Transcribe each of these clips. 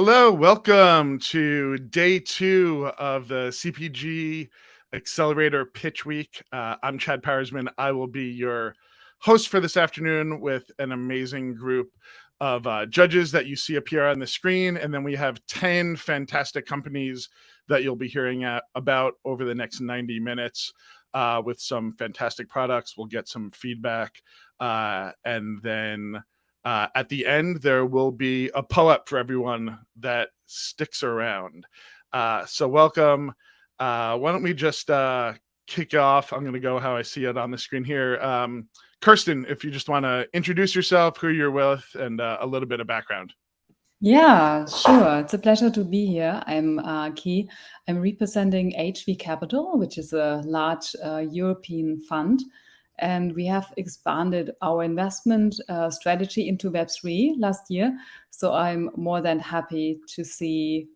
Hello, welcome to day 2 of the CPG Accelerator Pitch Week. I'm Chad Powersman. I will be your host for this afternoon with an amazing group of judges that you see appear on the screen. And then we have 10 fantastic companies that you'll be hearing about over the next 90 minutes with some fantastic products. We'll get some feedback and then at the end, there will be a pull-up for everyone that sticks around. So welcome. Why don't we just kick off? I'm going to go how I see it on the screen here. Kirsten, if you just want to introduce yourself, who you're with, and a little bit of background. Yeah, sure. It's a pleasure to be here. I'm Key. I'm representing HV Capital, which is a large European fund. And we have expanded our investment strategy into Web3 last year. So I'm more than happy to see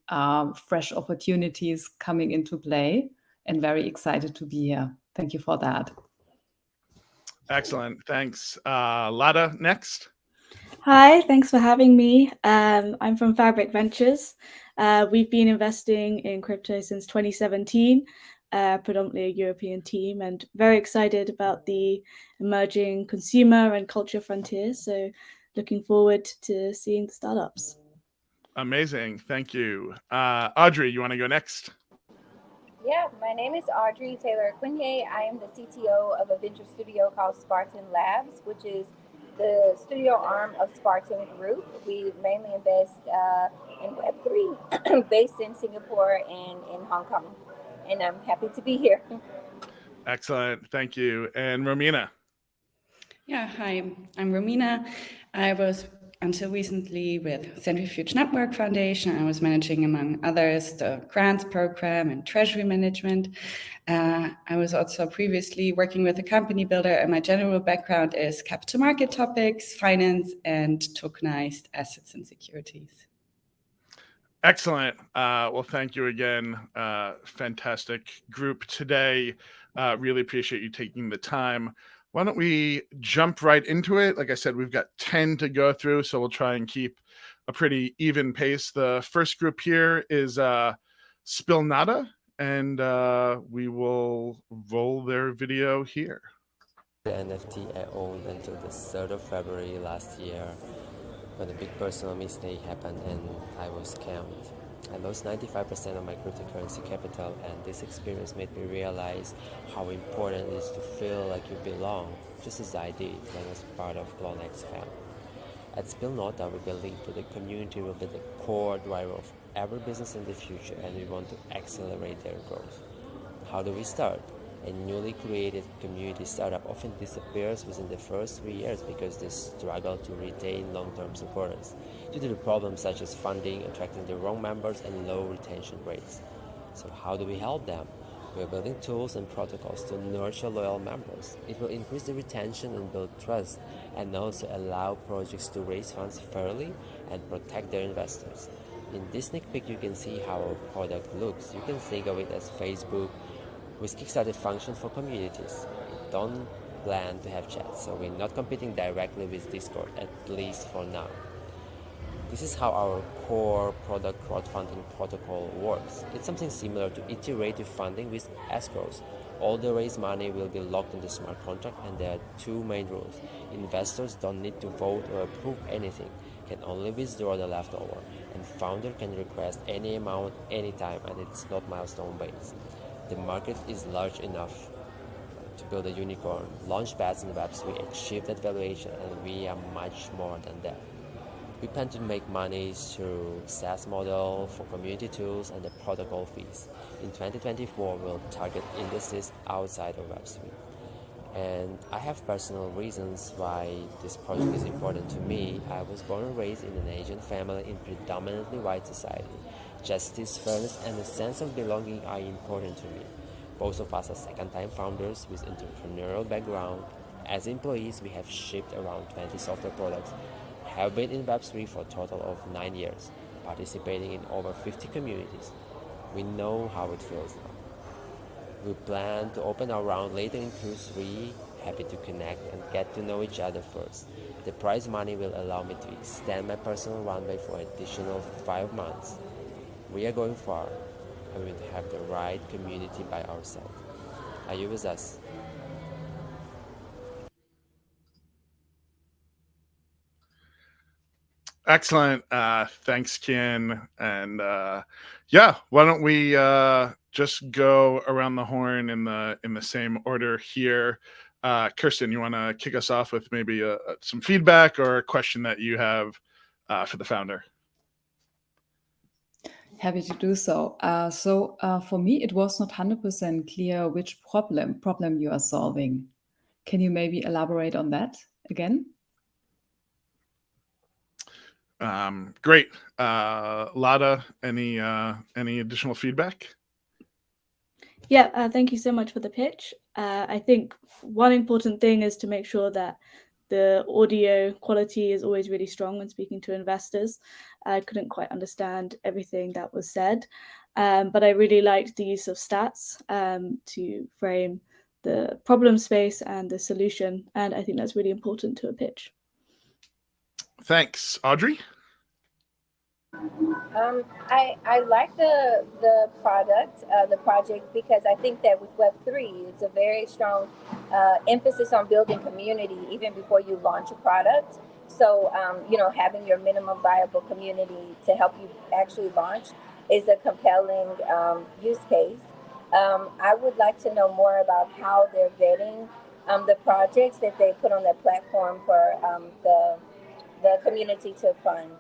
fresh opportunities coming into play and very excited to be here. Thank you for that. Excellent. Thanks. Lada, next. Hi, thanks for having me. I'm from Fabric Ventures. We've been investing in crypto since 2017. Predominantly a European team, and very excited about the emerging consumer and culture frontiers. So looking forward to seeing the startups. Amazing. Thank you. Audrey, you want to go next? Yeah, my name is Audrey Taylor-Quinier. I am the CTO of a venture studio called Spartan Labs, which is the studio arm of Spartan Group. We mainly invest in Web3 based in Singapore and in Hong Kong. And I'm happy to be here. Excellent. Thank you. And Romina. Yeah, hi, I'm Romina. I was until recently with Centrifuge Network Foundation. I was managing, among others, the grants program and treasury management. I was also previously working with a company builder, and my general background is capital market topics, finance, and tokenized assets and securities. Excellent. Well, thank you again. Fantastic group today. Really appreciate you taking the time. Why don't we jump right into it? Like I said, we've got 10 to go through, so we'll try and keep a pretty even pace. The first group here is Spillnada, and we will roll their video here. The NFT I owned until the 3rd of February last year, when a big personal mistake happened and I was scammed. I lost 95% of my cryptocurrency capital, and this experience made me realize how important it is to feel like you belong, just as I did when I was part of CloneX fam. At Spillnota, we believe that the community will be the core driver of every business in the future, and we want to accelerate their growth. How do we start? A newly created community startup often disappears within the first 3 years because they struggle to retain long-term supporters due to the problems such as funding, attracting the wrong members, and low retention rates. So how do we help them? We are building tools and protocols to nurture loyal members. It will increase the retention and build trust, and also allow projects to raise funds fairly and protect their investors. In this sneak peek, you can see how our product looks. You can think of it as Facebook with Kickstarter function for communities. We don't plan to have chats, so we're not competing directly with Discord, at least for now. This is how our core product crowdfunding protocol works. It's something similar to iterative funding with escrows. All the raised money will be locked in the smart contract, and there are two main rules. Investors don't need to vote or approve anything, can only withdraw the leftover, and founder can request any amount anytime, and it's not milestone based. The market is large enough to build a unicorn, launch bets in Web3, achieve that valuation, and we are much more than that. We plan to make money through SaaS model for community tools and the protocol fees. In 2024, we'll target industries outside of Web3. And I have personal reasons why this project is important to me. I was born and raised in an Asian family in predominantly white society. Justice, fairness, and a sense of belonging are important to me. Both of us are second-time founders with entrepreneurial background. As employees, we have shipped around 20 software products, have been in Web3 for a total of 9 years, participating in over 50 communities. We know how it feels now. We plan to open our round later in Q3, happy to connect and get to know each other first. The prize money will allow me to extend my personal runway for additional 5 months. We are going far, and we will have the right community by our side. Are you with us? Excellent. Thanks, Ken. And yeah, why don't we just go around the horn in the same order here. Kirsten, you want to kick us off with maybe some feedback or a question that you have for the founder? Happy to do so. For me, it was not 100% clear which problem you are solving. Can you maybe elaborate on that again? Great. Lada, any additional feedback? Yeah, thank you so much for the pitch. I think one important thing is to make sure that the audio quality is always really strong when speaking to investors. I couldn't quite understand everything that was said, but I really liked the use of stats to frame the problem space and the solution, and I think that's really important to a pitch. Thanks. Audrey? I like the product, the project, because I think that with Web3, it's a very strong emphasis on building community even before you launch a product. So, having your minimum viable community to help you actually launch is a compelling use case. I would like to know more about how they're vetting the projects that they put on their platform for the community to fund.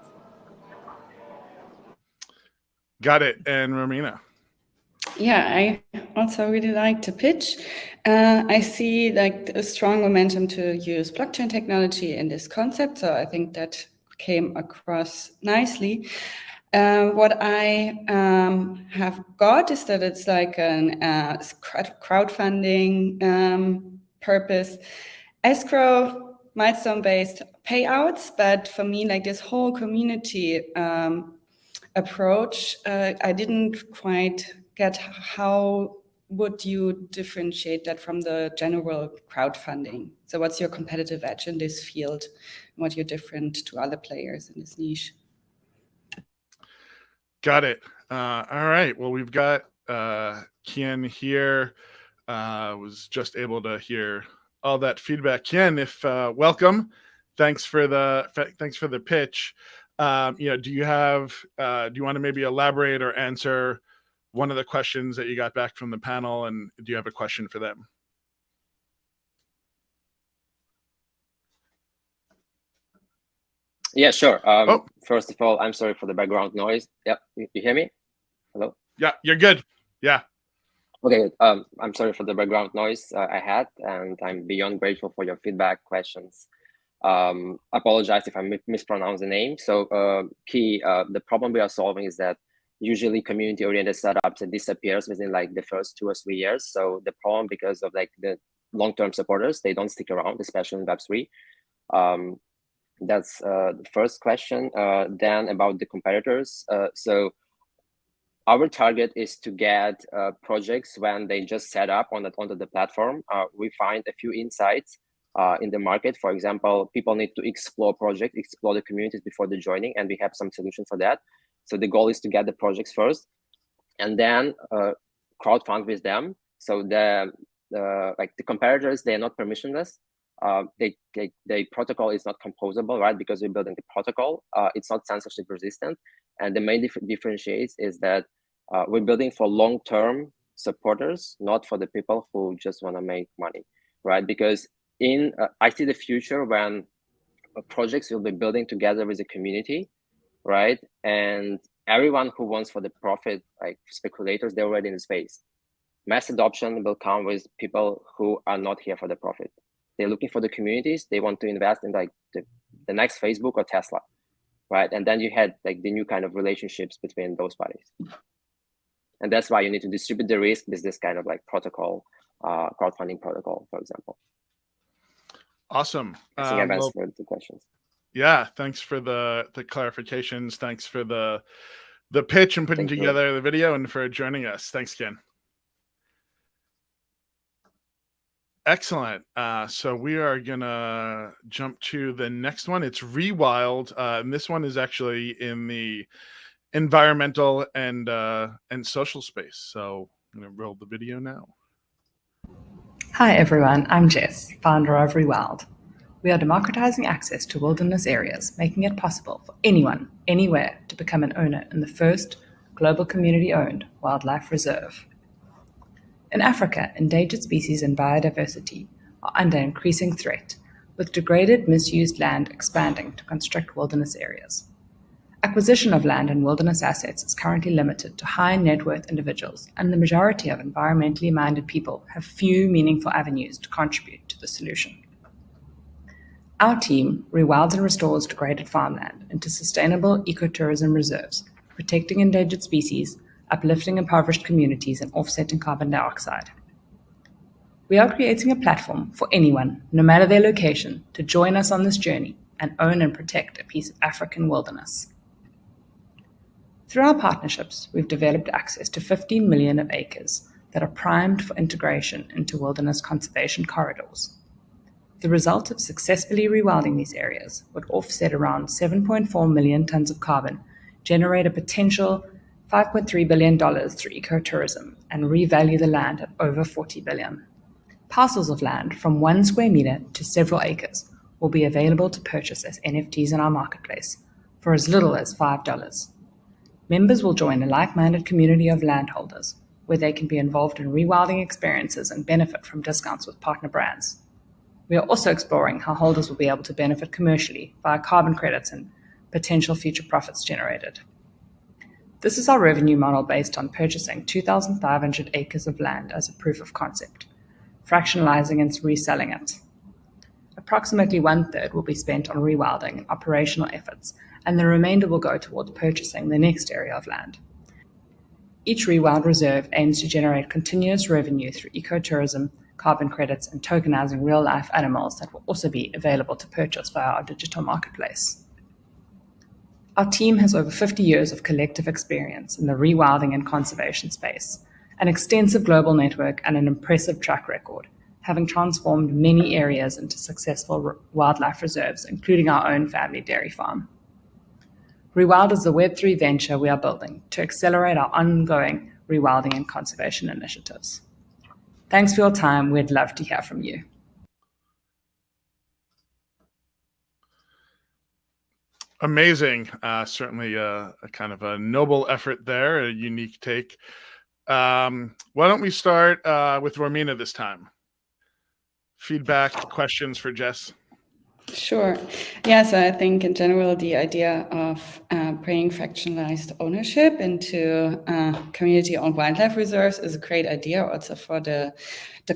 Got it. And Romina? Yeah, I also really like to pitch. I see like a strong momentum to use blockchain technology in this concept, so I think that came across nicely. What I have got is that it's like an crowdfunding purpose, escrow, milestone-based payouts, but for me, like this whole community approach, I didn't quite get how would you differentiate that from the general crowdfunding? So what's your competitive edge in this field? What you're different to other players in this niche? Got it. All right. Well, we've got Kian here. Was just able to hear all that feedback. Kian, if welcome. Thanks for the pitch. Do you want to maybe elaborate or answer one of the questions that you got back from the panel, and do you have a question for them? Yeah, sure. First of all, I'm sorry for the background noise. Yep, you hear me? Hello? Yeah, you're good. Yeah. Okay, I'm sorry for the background noise I had, and I'm beyond grateful for your feedback, questions. Apologize if I mispronounce the name. So the problem we are solving is that usually community-oriented startups, it disappears within like the first 2 or 3 years. So the problem, because of like the long-term supporters, they don't stick around, especially in Web3. That's the first question. Then about the competitors. So our target is to get projects when they just set up onto the platform. We find a few insights in the market. For example, people need to explore projects, explore the communities before they're joining, and we have some solution for that. So the goal is to get the projects first, and then crowdfund with them. So the competitors, they are not permissionless. The protocol is not composable, right? Because we're building the protocol. It's not censorship resistant, and the main differentiates is that we're building for long-term supporters, not for the people who just want to make money, right? Because I see the future when projects will be building together with the community, right? And everyone who wants for the profit, like speculators, they're already in the space. Mass adoption will come with people who are not here for the profit. They're looking for the communities. They want to invest in like the next Facebook or Tesla, right? And then you had like the new kind of relationships between those parties. And that's why you need to distribute the risk with this kind of like protocol, crowdfunding protocol, for example. Awesome. I think I've answered the questions. Yeah, thanks for the clarifications. Thanks for the pitch and putting together the video, and for joining us. Thanks, Ken. Excellent. So we are gonna jump to the next one. It's Rewild, and this one is actually in the environmental and social space. So I'm gonna roll the video now. Hi everyone, I'm Jess, founder of Rewild. We are democratizing access to wilderness areas, making it possible for anyone, anywhere, to become an owner in the first global community-owned wildlife reserve. In Africa, endangered species and biodiversity are under increasing threat, with degraded, misused land expanding to construct wilderness areas. Acquisition of land and wilderness assets is currently limited to high net worth individuals, and the majority of environmentally minded people have few meaningful avenues to contribute to the solution. Our team rewilds and restores degraded farmland into sustainable ecotourism reserves, protecting endangered species, uplifting impoverished communities, and offsetting carbon dioxide. We are creating a platform for anyone, no matter their location, to join us on this journey and own and protect a piece of African wilderness. Through our partnerships, we've developed access to 15 million acres that are primed for integration into wilderness conservation corridors. The result of successfully rewilding these areas would offset around 7.4 million tons of carbon, generate a potential $5.3 billion through ecotourism, and revalue the land at over $40 billion. Parcels of land from 1 square meter to several acres will be available to purchase as NFTs in our marketplace for as little as $5. Members will join a like-minded community of landholders where they can be involved in rewilding experiences and benefit from discounts with partner brands. We are also exploring how holders will be able to benefit commercially via carbon credits and potential future profits generated. This is our revenue model based on purchasing 2,500 acres of land as a proof of concept, fractionalizing and reselling it. Approximately 1/3 will be spent on rewilding and operational efforts, and the remainder will go towards purchasing the next area of land. Each rewild reserve aims to generate continuous revenue through ecotourism, carbon credits, and tokenizing real-life animals that will also be available to purchase via our digital marketplace. Our team has over 50 years of collective experience in the rewilding and conservation space, an extensive global network, and an impressive track record, having transformed many areas into successful wildlife reserves, including our own family dairy farm. Rewild is the Web3 venture we are building to accelerate our ongoing rewilding and conservation initiatives. Thanks for your time. We'd love to hear from you. Amazing. Certainly a kind of a noble effort there, a unique take. Why don't we start with Romina this time? Feedback, questions for Jess? Sure. Yeah, so I think in general, the idea of bringing fractionalized ownership into community-owned wildlife reserves is a great idea also for the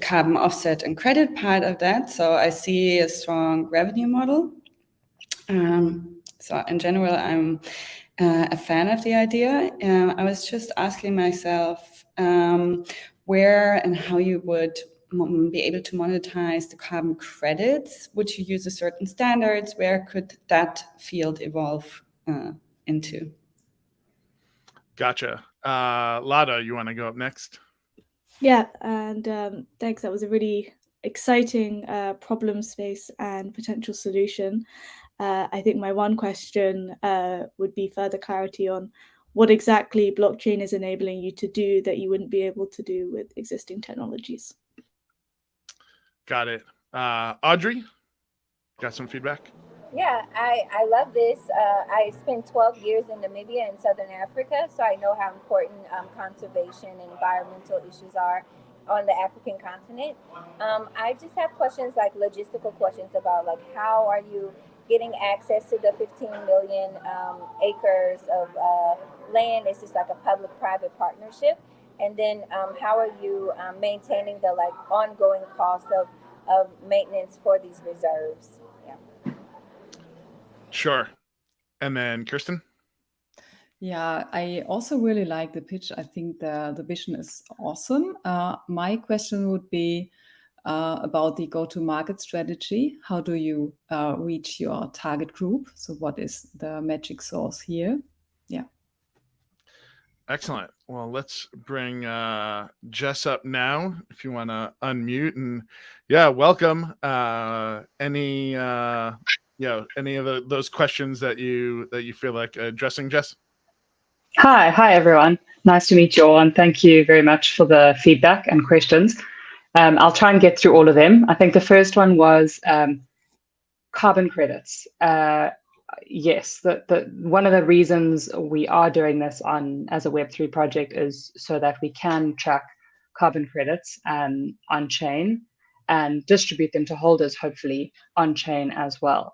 carbon offset and credit part of that. So I see a strong revenue model. So in general, I'm a fan of the idea. I was just asking myself where and how you would be able to monetize the carbon credits. Would you use a certain standards? Where could that field evolve into? Gotcha. Lada, you want to go up next? Yeah, and thanks. That was a really exciting problem space and potential solution. I think my one question would be further clarity on what exactly blockchain is enabling you to do that you wouldn't be able to do with existing technologies. Got it. Audrey, got some feedback? Yeah, I love this. I spent 12 years in Namibia in Southern Africa, so I know how important conservation and environmental issues are on the African continent. I just have questions like logistical questions about like how are you getting access to the 15 million acres of land? Is this like a public-private partnership? And then how are you maintaining the like ongoing cost of maintenance for these reserves? Yeah. Sure. And then Kirsten? Yeah, I also really like the pitch. I think the vision is awesome. My question would be about the go-to-market strategy. How do you reach your target group? So what is the magic sauce here? Yeah. Excellent. Well, let's bring Jess up now if you want to unmute. And yeah, welcome. Any of those questions that you feel like addressing, Jess? Hi everyone. Nice to meet you all, and thank you very much for the feedback and questions. I'll try and get through all of them. I think the first one was carbon credits. Yes, one of the reasons we are doing this as a Web3 project is so that we can track carbon credits on chain and distribute them to holders, hopefully on chain as well.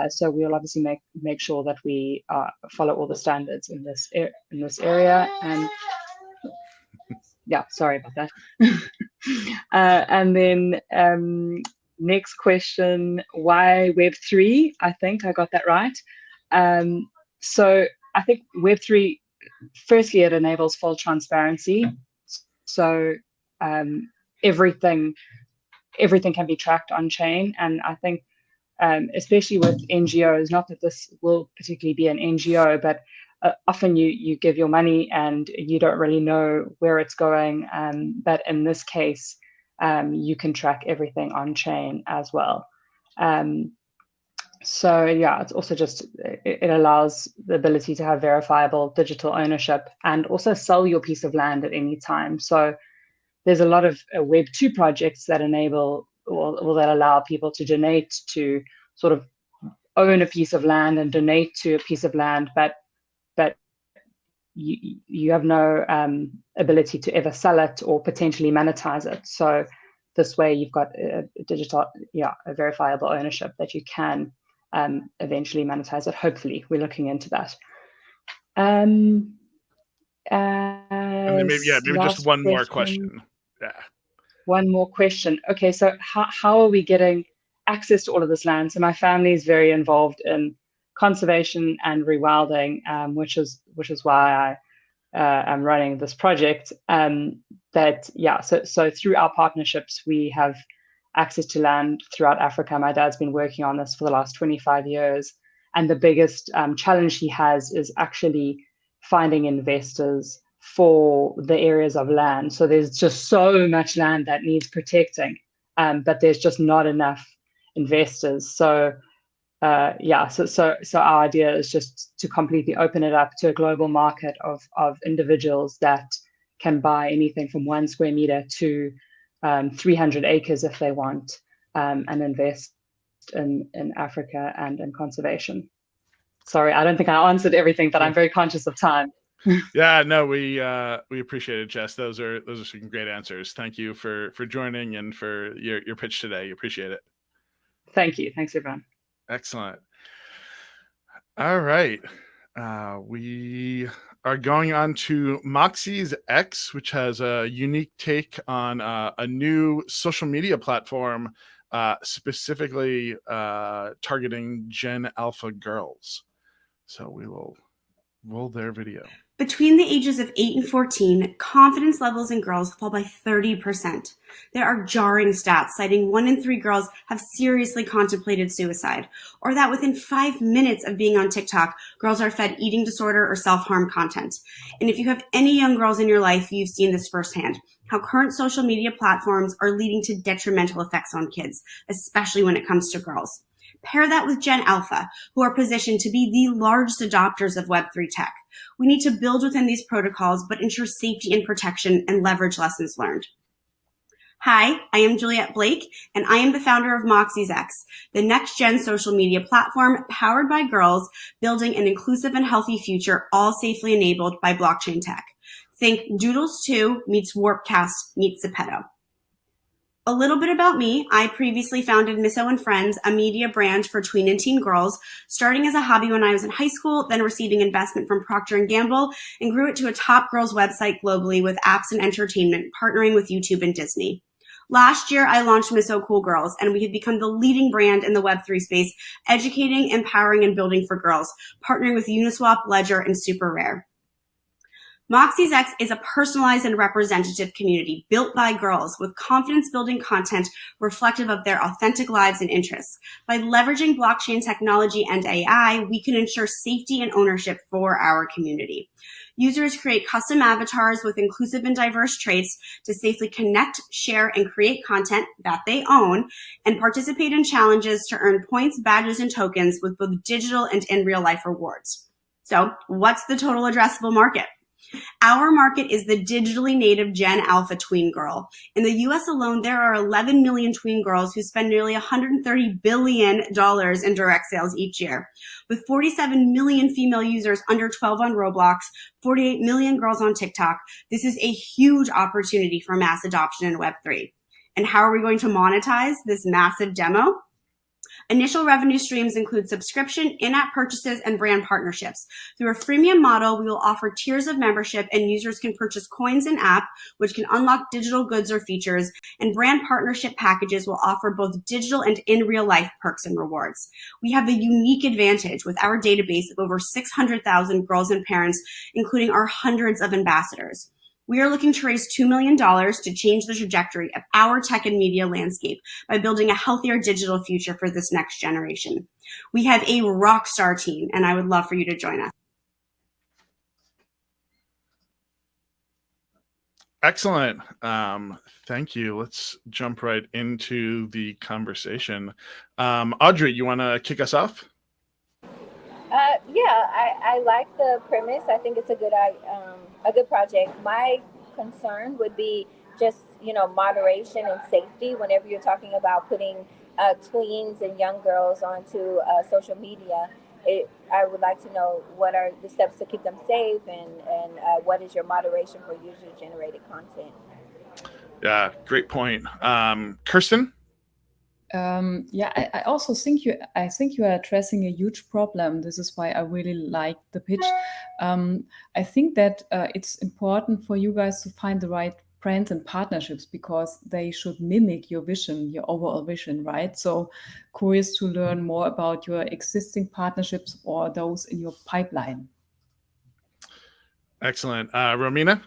So we'll obviously make sure that we follow all the standards in this area. And yeah, sorry about that. And then next question, why Web3? I think I got that right. So I think Web3, firstly, it enables full transparency. So everything can be tracked on chain. And I think especially with NGOs, not that this will particularly be an NGO, but often you give your money and you don't really know where it's going. But in this case, you can track everything on chain as well. So yeah, it's also just, it allows the ability to have verifiable digital ownership and also sell your piece of land at any time. So there's a lot of Web2 projects that enable or that allow people to donate, to sort of own a piece of land and donate to a piece of land, but you have no ability to ever sell it or potentially monetize it. So this way you've got a verifiable ownership that you can eventually monetize it. Hopefully, we're looking into that. And then maybe just one more question. Yeah. One more question. Okay, so how are we getting access to all of this land? So my family is very involved in conservation and rewilding, which is why I am running this project. So through our partnerships, we have access to land throughout Africa. My dad's been working on this for the last 25 years, and the biggest challenge he has is actually finding investors for the areas of land. So there's just so much land that needs protecting, but there's just not enough investors. So so our idea is just to completely open it up to a global market of individuals that can buy anything from 1 square meter to 300 acres if they want, and invest in Africa and in conservation. Sorry, I don't think I answered everything, but I'm very conscious of time. Yeah, no, we appreciate it, Jess. Those are some great answers. Thank you for joining and for your pitch today. Appreciate it. Thank you. Thanks, everyone. Excellent. All right. We are going on to Moxie's X, which has a unique take on a new social media platform, specifically targeting Gen Alpha girls. So we will roll their video. Between the ages of 8 and 14, confidence levels in girls fall by 30%. There are jarring stats citing 1 in 3 girls have seriously contemplated suicide, or that within 5 minutes of being on TikTok, girls are fed eating disorder or self-harm content. And if you have any young girls in your life, you've seen this firsthand, how current social media platforms are leading to detrimental effects on kids, especially when it comes to girls. Pair that with Gen Alpha, who are positioned to be the largest adopters of Web3 tech. We need to build within these protocols, but ensure safety and protection and leverage lessons learned. Hi, I am Juliette Blake, and I am the founder of Moxie's X, the next-gen social media platform powered by girls, building an inclusive and healthy future, all safely enabled by blockchain tech. Think Doodles 2 meets Warpcast meets Zepeto. A little bit about me. I previously founded Misso and Friends, a media brand for tween and teen girls, starting as a hobby when I was in high school, then receiving investment from Procter & Gamble, and grew it to a top girls website globally with apps and entertainment, partnering with YouTube and Disney. Last year, I launched Misso Cool Girls, and we have become the leading brand in the Web3 space, educating, empowering, and building for girls, partnering with Uniswap, Ledger, and Super Rare. Moxie's X is a personalized and representative community built by girls with confidence-building content reflective of their authentic lives and interests. By leveraging blockchain technology and AI, we can ensure safety and ownership for our community. Users create custom avatars with inclusive and diverse traits to safely connect, share, and create content that they own, and participate in challenges to earn points, badges, and tokens with both digital and in real life rewards. So what's the total addressable market? Our market is the digitally native Gen Alpha tween girl. In the US alone, there are 11 million tween girls who spend nearly $130 billion in direct sales each year. With 47 million female users under 12 on Roblox, 48 million girls on TikTok, this is a huge opportunity for mass adoption in Web3. And how are we going to monetize this massive demo? Initial revenue streams include subscription, in-app purchases, and brand partnerships. Through a freemium model, we will offer tiers of membership, and users can purchase coins in-app, which can unlock digital goods or features, and brand partnership packages will offer both digital and in real life perks and rewards. We have a unique advantage with our database of over 600,000 girls and parents, including our hundreds of ambassadors. We are looking to raise $2 million to change the trajectory of our tech and media landscape by building a healthier digital future for this next generation. We have a rock star team, and I would love for you to join us. Excellent. Thank you. Let's jump right into the conversation. Audrey, you want to kick us off? Yeah, I like the premise. I think it's a good project. My concern would be just moderation and safety whenever you're talking about putting tweens and young girls onto social media. I would like to know what are the steps to keep them safe, and what is your moderation for user generated content. Yeah, great point. Kirsten? I also think you are addressing a huge problem. This is why I really like the pitch. I think that it's important for you guys to find the right brands and partnerships, because they should mimic your vision, your overall vision, right? So curious to learn more about your existing partnerships or those in your pipeline. Excellent. Romina?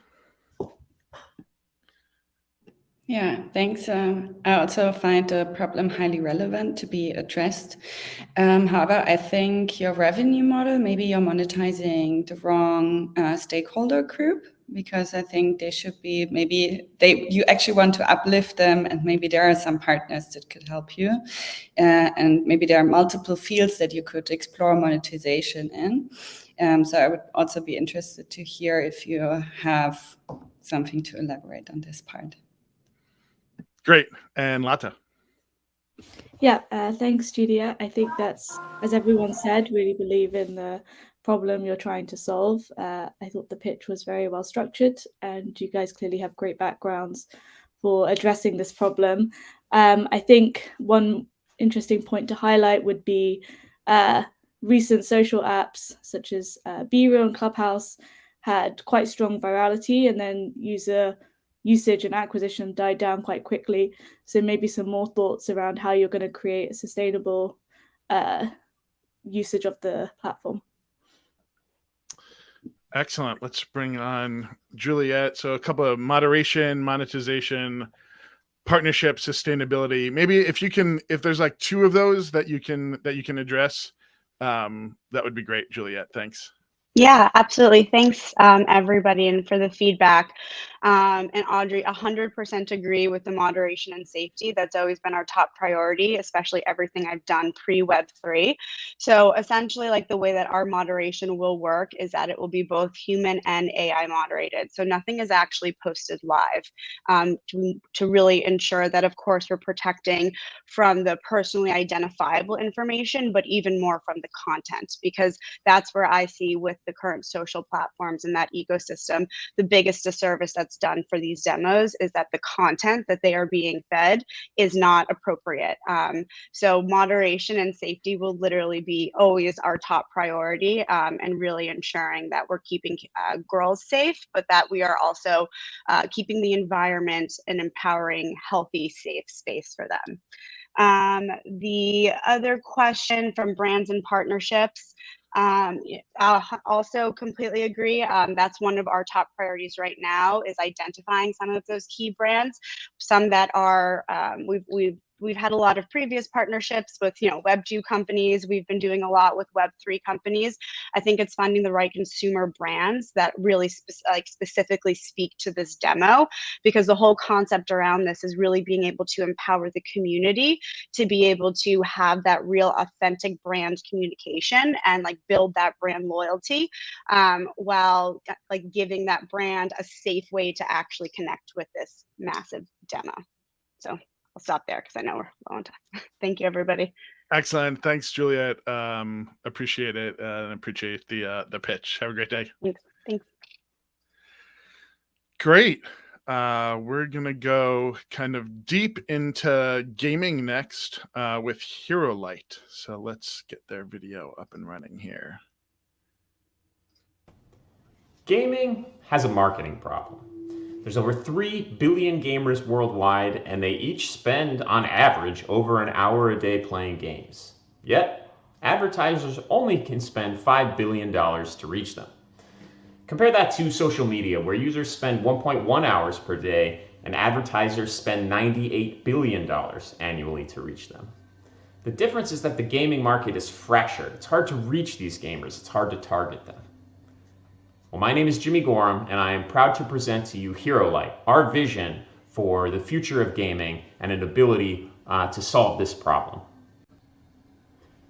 Yeah, thanks. I also find the problem highly relevant to be addressed. However, I think your revenue model, maybe you're monetizing the wrong stakeholder group, because I think they should be, you actually want to uplift them, and maybe there are some partners that could help you. And maybe there are multiple fields that you could explore monetization in. So I would also be interested to hear if you have something to elaborate on this part. Great. And Lata? Yeah, thanks, Julia. I think that's, as everyone said, really believe in the problem you're trying to solve. I thought the pitch was very well structured, and you guys clearly have great backgrounds for addressing this problem. I think one interesting point to highlight would be recent social apps such as B-Reel and Clubhouse had quite strong virality, and then user usage and acquisition died down quite quickly. So maybe some more thoughts around how you're going to create a sustainable usage of the platform. Excellent. Let's bring on Juliet. So a couple of moderation, monetization, partnership, sustainability. Maybe if there's like two of those that you can address, that would be great, Juliet. Thanks. Yeah, absolutely. Thanks, everybody, and for the feedback. And Audrey, 100% agree with the moderation and safety. That's always been our top priority, especially everything I've done pre-Web3. So essentially, like the way that our moderation will work is that it will be both human and AI moderated. So nothing is actually posted live, to really ensure that, of course, we're protecting from the personally identifiable information, but even more from the content, because that's where I see with the current social platforms and that ecosystem, the biggest disservice that's done for these demos is that the content that they are being fed is not appropriate. So moderation and safety will literally be always our top priority, and really ensuring that we're keeping girls safe, but that we are also keeping the environment an empowering, healthy, safe space for them. The other question from brands and partnerships, I'll also completely agree. That's one of our top priorities right now, is identifying some of those key brands, some that are we've we've had a lot of previous partnerships with, Web 2 companies. We've been doing a lot with Web 3 companies. I think it's finding the right consumer brands that really specifically speak to this demo, because the whole concept around this is really being able to empower the community to be able to have that real authentic brand communication and build that brand loyalty, while giving that brand a safe way to actually connect with this massive demo. So I'll stop there because I know we're low on time. Thank you, everybody. Excellent. Thanks, Juliet. Appreciate it and appreciate the pitch. Have a great day. Thanks. Great. We're going to go kind of deep into gaming next with Hero Light. So let's get their video up and running here. Gaming has a marketing problem. There's over 3 billion gamers worldwide, and they each spend, on average, over an hour a day playing games. Yet, advertisers only can spend $5 billion to reach them. Compare that to social media, where users spend 1.1 hours per day, and advertisers spend $98 billion annually to reach them. The difference is that the gaming market is fractured. It's hard to reach these gamers. It's hard to target them. Well, my name is Jimmy Gorham, and I am proud to present to you Hero Light, our vision for the future of gaming and an ability to solve this problem.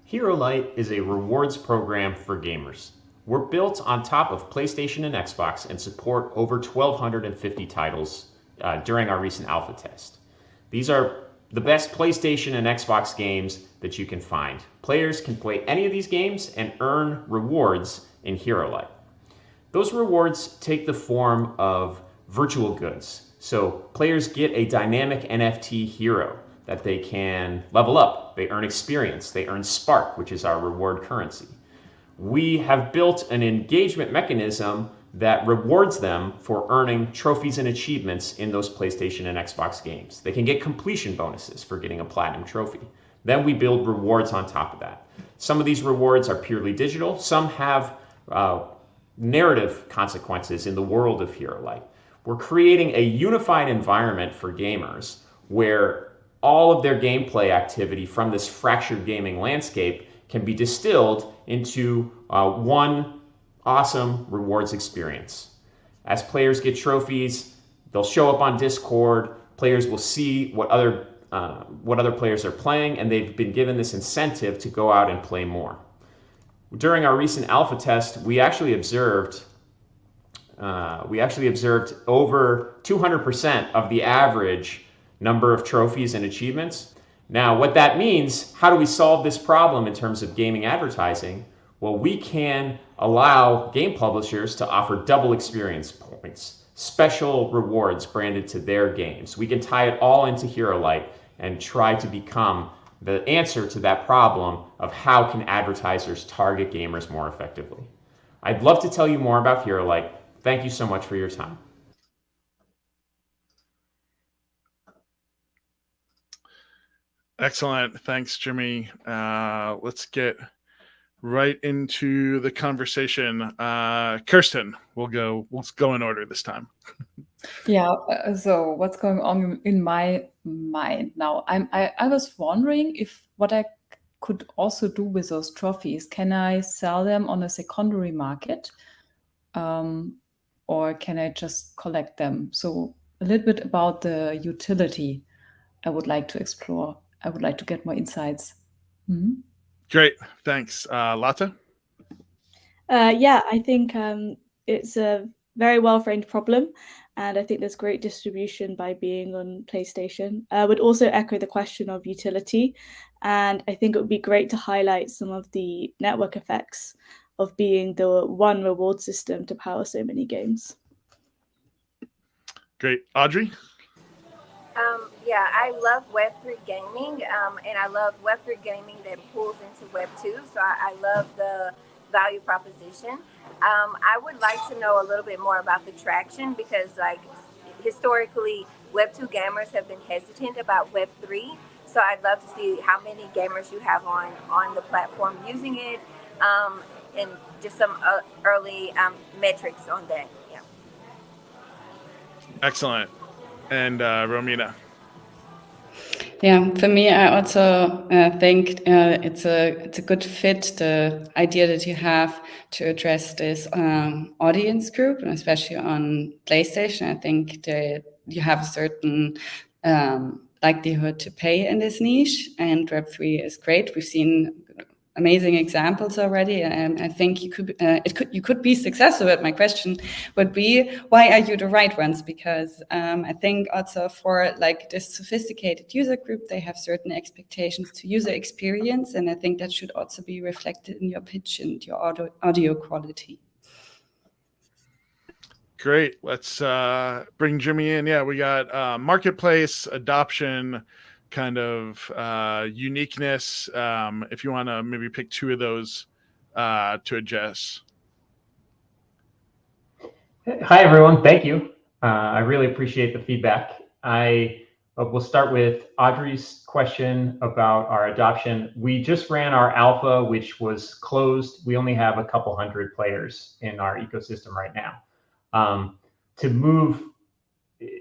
Hero Light is a rewards program for gamers. We're built on top of PlayStation and Xbox and support over 1,250 titles during our recent alpha test. These are the best PlayStation and Xbox games that you can find. Players can play any of these games and earn rewards in Hero Light. Those rewards take the form of virtual goods. So players get a dynamic NFT hero that they can level up. They earn experience. They earn Spark, which is our reward currency. We have built an engagement mechanism that rewards them for earning trophies and achievements in those PlayStation and Xbox games. They can get completion bonuses for getting a platinum trophy. Then we build rewards on top of that. Some of these rewards are purely digital. Some have narrative consequences in the world of Hero Light. We're creating a unified environment for gamers where all of their gameplay activity from this fractured gaming landscape can be distilled into one awesome rewards experience. As players get trophies, they'll show up on Discord. Players will see what other players are playing, and they've been given this incentive to go out and play more. During our recent alpha test, we actually observed over 200% of the average number of trophies and achievements. Now, what that means, how do we solve this problem in terms of gaming advertising? Well, we can allow game publishers to offer double experience points, special rewards branded to their games. We can tie it all into Hero Light and try to become the answer to that problem of how can advertisers target gamers more effectively. I'd love to tell you more about Hero Light. Thank you so much for your time. Excellent. Thanks, Jimmy. Let's get right into the conversation. Kirsten, let's go in order this time. Yeah, so what's going on in my mind now? I was wondering if what I could also do with those trophies. Can I sell them on a secondary market? Or can I just collect them? So a little bit about the utility I would like to explore. I would like to get more insights. Mm-hmm. Great, thanks. Lotte? Yeah, I think it's a very well-framed problem, and I think there's great distribution by being on PlayStation. I would also echo the question of utility, and I think it would be great to highlight some of the network effects of being the one reward system to power so many games. Great. Audrey? Yeah, I love Web3 gaming, and I love Web3 gaming that pulls into Web2. So I love the value proposition. I would like to know a little bit more about the traction, because historically, Web2 gamers have been hesitant about Web3. So I'd love to see how many gamers you have on the platform using it, and just some early metrics on that. Yeah. Excellent. And Romina? Yeah, for me, I also think it's a good fit, the idea that you have to address this audience group, and especially on PlayStation. I think that you have a certain likelihood to pay in this niche, and Web3 is great. We've seen amazing examples already, and I think you could be successful. But my question would be, why are you the right ones? Because I think also for like this sophisticated user group, they have certain expectations to user experience, and I think that should also be reflected in your pitch and your audio quality. Great. Let's bring Jimmy in. Yeah, we got marketplace adoption, kind of uniqueness. If you want to maybe pick two of those to address. Hi, everyone. Thank you. I really appreciate the feedback. I will start with Audrey's question about our adoption. We just ran our alpha, which was closed. We only have a couple hundred players in our ecosystem right now.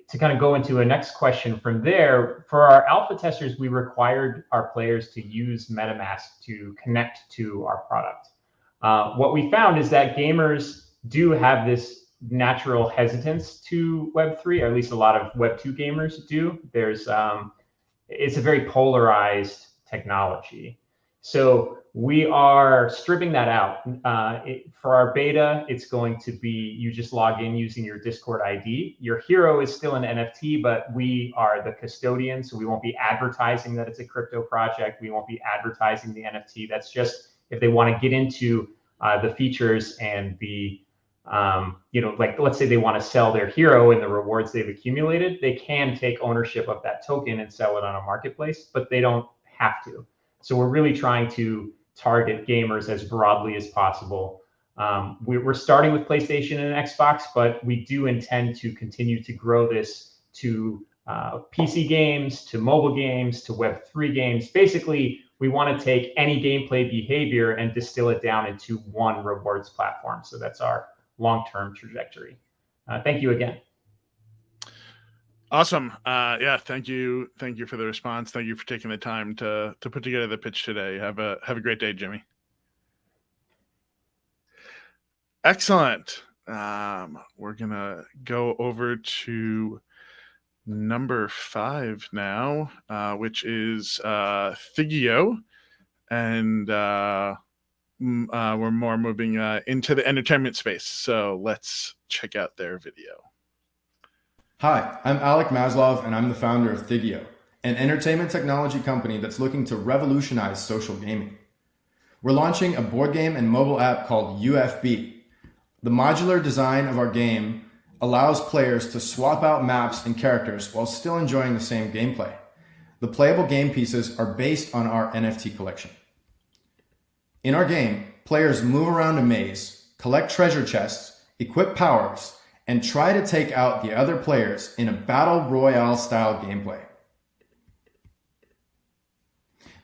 To kind of go into a next question from there, for our alpha testers, we required our players to use MetaMask to connect to our product. What we found is that gamers do have this natural hesitance to Web3, or at least a lot of Web2 gamers do. It's a very polarized technology. So we are stripping that out. For our beta, it's going to be, you just log in using your Discord ID. Your hero is still an NFT, but we are the custodian, so we won't be advertising that it's a crypto project. We won't be advertising the NFT. That's just if they want to get into the features and the, like let's say they want to sell their hero and the rewards they've accumulated, they can take ownership of that token and sell it on a marketplace, but they don't have to. So we're really trying to target gamers as broadly as possible. We're starting with PlayStation and Xbox, but we do intend to continue to grow this to PC games, to mobile games, to Web3 games. Basically, we want to take any gameplay behavior and distill it down into one rewards platform. So that's our long-term trajectory. Thank you again. Awesome. Yeah, thank you. Thank you for the response. Thank you for taking the time to put together the pitch today. Have a great day, Jimmy. Excellent. We're gonna go over to number 5 now, which is Thigio, and we're more moving into the entertainment space. So let's check out their video. Hi, I'm Alec Maslov, and I'm the founder of Thigio, an entertainment technology company that's looking to revolutionize social gaming. We're launching a board game and mobile app called UFB. The modular design of our game allows players to swap out maps and characters while still enjoying the same gameplay. The playable game pieces are based on our NFT collection. In our game, players move around a maze, collect treasure chests, equip powers, and try to take out the other players in a battle royale style gameplay.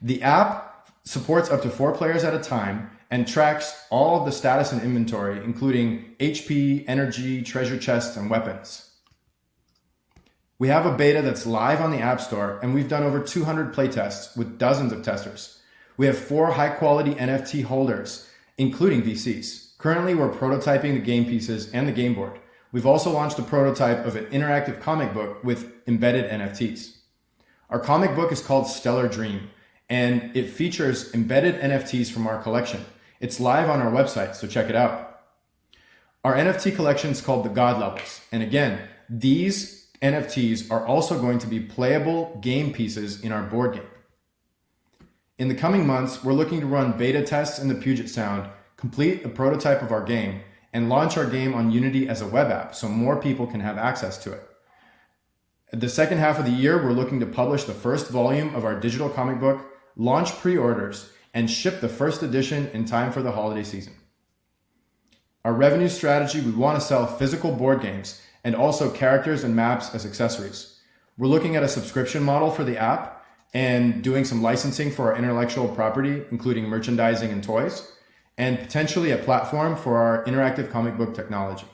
The app supports up to 4 players at a time and tracks all of the status and inventory, including HP, energy, treasure chests, and weapons. We have a beta that's live on the App Store, and we've done over 200 playtests with dozens of testers. We have 4 high-quality NFT holders, including VCs. Currently, we're prototyping the game pieces and the game board. We've also launched a prototype of an interactive comic book with embedded NFTs. Our comic book is called Stellar Dream, and it features embedded NFTs from our collection. It's live on our website, so check it out. Our NFT collection is called the God Levels, and again, these NFTs are also going to be playable game pieces in our board game. In the coming months, we're looking to run beta tests in the Puget Sound, complete a prototype of our game, and launch our game on Unity as a web app so more people can have access to it. The second half of the year, we're looking to publish the first volume of our digital comic book, launch pre-orders, and ship the first edition in time for the holiday season. Our revenue strategy, we want to sell physical board games and also characters and maps as accessories. We're looking at a subscription model for the app and doing some licensing for our intellectual property, including merchandising and toys, and potentially a platform for our interactive comic book technology.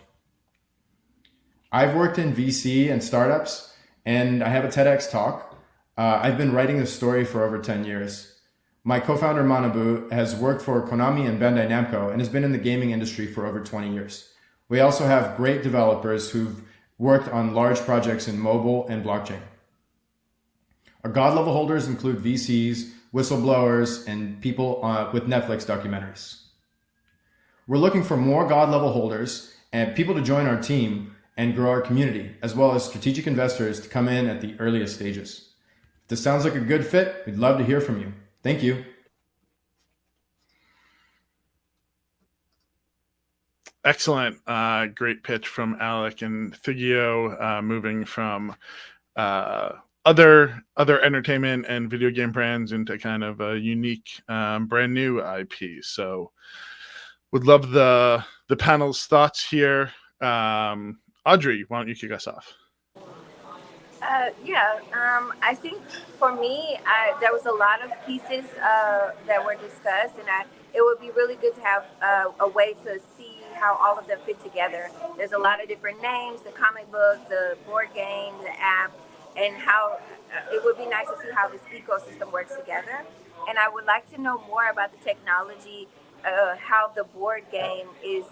I've worked in VC and startups, and I have a TEDx talk I've been writing this story for over 10 years. My co-founder Manabu has worked for Konami and Bandai Namco and has been in the gaming industry for over 20 years. We also have great developers who've worked on large projects in mobile and blockchain. Our God level holders include VCs, whistleblowers, and people with Netflix documentaries. We're looking for more God level holders and people to join our team and grow our community, as well as strategic investors to come in at the earliest stages. If this sounds like a good fit, we'd love to hear from you. Thank you. Excellent. Great pitch from Alec and Thigio, moving from other entertainment and video game brands into kind of a unique, brand new IP. So would love the panel's thoughts here. Audrey, why don't you kick us off? I think for me, there was a lot of pieces that were discussed, and it would be really good to have a way to see how all of them fit together. There's a lot of different names, the comic book, the board game, the app, and how it would be nice to see how this ecosystem works together. And I would like to know more about the technology, how the board game is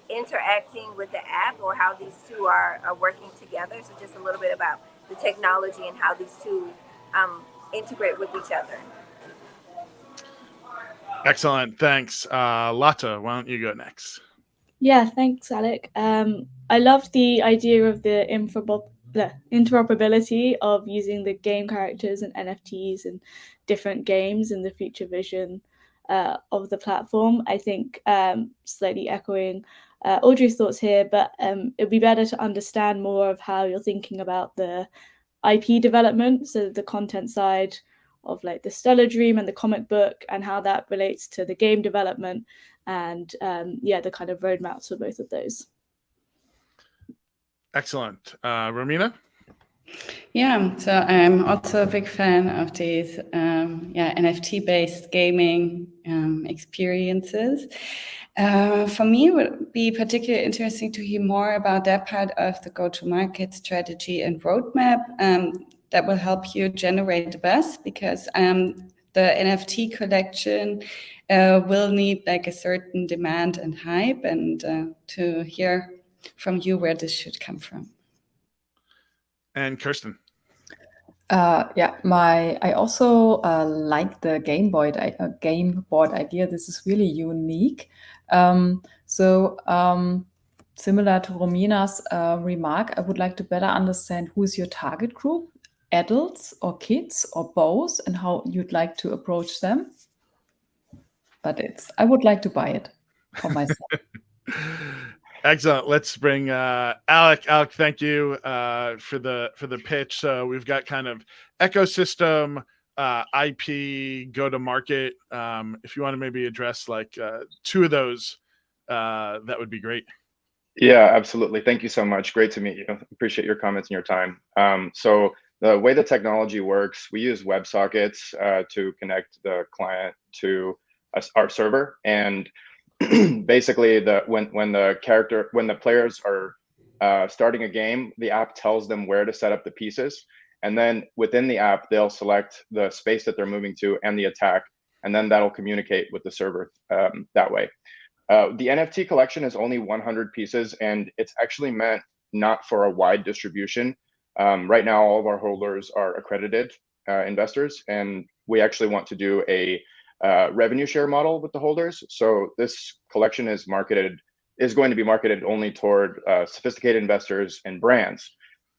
interacting with the app, or how these two are working together. So just a little bit about the technology and how these two integrate with each other. Excellent. Thanks. Lata, why don't you go next? Yeah, thanks, Alec. I love the idea of the interoperability of using the game characters and NFTs and different games in the future vision of the platform. I think slightly echoing Audrey's thoughts here, but it'd be better to understand more of how you're thinking about the IP development, so the content side of like the Stellar Dream and the comic book, and how that relates to the game development, and the kind of roadmaps for both of those. Excellent. Romina? Yeah, so I'm also a big fan of these NFT-based gaming experiences. For me, it would be particularly interesting to hear more about that part of the go-to-market strategy and roadmap that will help you generate the buzz, because the NFT collection will need like a certain demand and hype, and to hear from you where this should come from. And Kirsten? I also like the game board idea. This is really unique. Similar to Romina's remark, I would like to better understand who is your target group, adults or kids or both, and how you'd like to approach them. But I would like to buy it for myself. Excellent. Let's bring Alec. Alec, thank you for the pitch. So we've got kind of ecosystem, IP, go to market. If you want to maybe address like two of those, that would be great. Yeah, absolutely. Thank you so much. Great to meet you. Appreciate your comments and your time. So the way the technology works, we use WebSockets to connect the client to our server, and basically when the players are starting a game, the app tells them where to set up the pieces, and then within the app they'll select the space that they're moving to and the attack, and then that'll communicate with the server that way. The NFT collection is only 100 pieces, and it's actually meant not for a wide distribution. Right now, all of our holders are accredited investors, and we actually want to do a revenue share model with the holders. So this collection is going to be marketed only toward sophisticated investors and brands.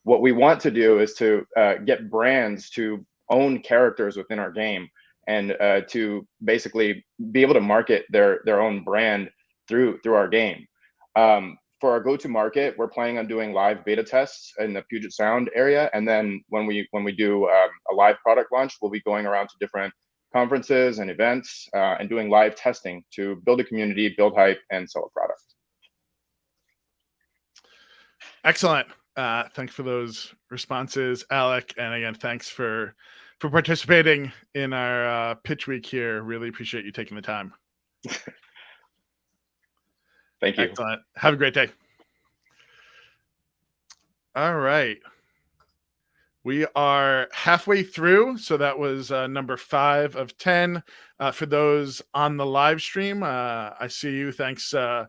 What we want to do is to get brands to own characters within our game, and to basically be able to market their own brand through our game. For our go-to-market, we're planning on doing live beta tests in the Puget Sound area, and then when we do a live product launch, we'll be going around to different conferences and events and doing live testing to build a community, build hype, and sell a product. Excellent. Thanks for those responses, Alec, and again, thanks for participating in our pitch week here. Really appreciate you taking the time. Thank you. Excellent. Have a great day. All right. We are halfway through, so that was number 5 of 10. For those on the live stream, I see you. Thanks for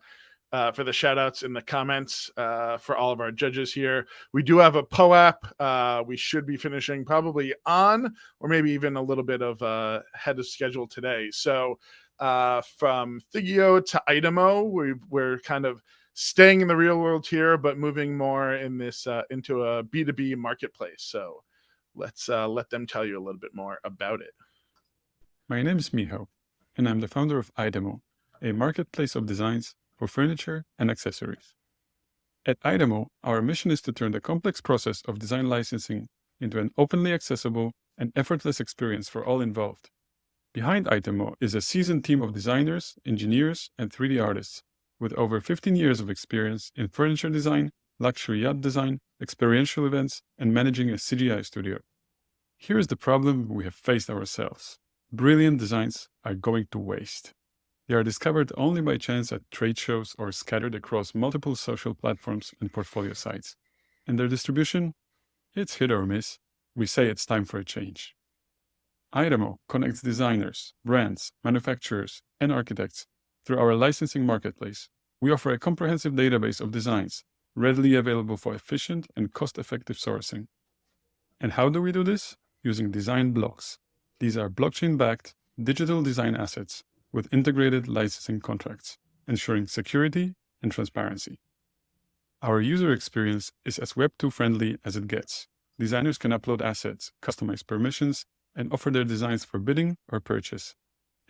the shout outs in the comments for all of our judges here. We do have a POAP. We should be finishing probably on, or maybe even a little bit of ahead of schedule today. So from Thigio to Idemo, we're kind of staying in the real world here, but moving more in this into a B2B marketplace. So let's let them tell you a little bit more about it. My name is Miho, and I'm the founder of Idemo, a marketplace of designs for furniture and accessories. At Idemo, our mission is to turn the complex process of design licensing into an openly accessible and effortless experience for all involved. Behind Idemo is a seasoned team of designers, engineers, and 3D artists with over 15 years of experience in furniture design, luxury yacht design, experiential events, and managing a CGI studio. Here is the problem we have faced ourselves. Brilliant designs are going to waste. They are discovered only by chance at trade shows or scattered across multiple social platforms and portfolio sites. And their distribution? It's hit or miss. We say it's time for a change. Idemo connects designers, brands, manufacturers, and architects through our licensing marketplace. We offer a comprehensive database of designs, readily available for efficient and cost-effective sourcing. And how do we do this? Using design blocks. These are blockchain-backed digital design assets with integrated licensing contracts, ensuring security and transparency. Our user experience is as Web2 friendly as it gets. Designers can upload assets, customize permissions, and offer their designs for bidding or purchase.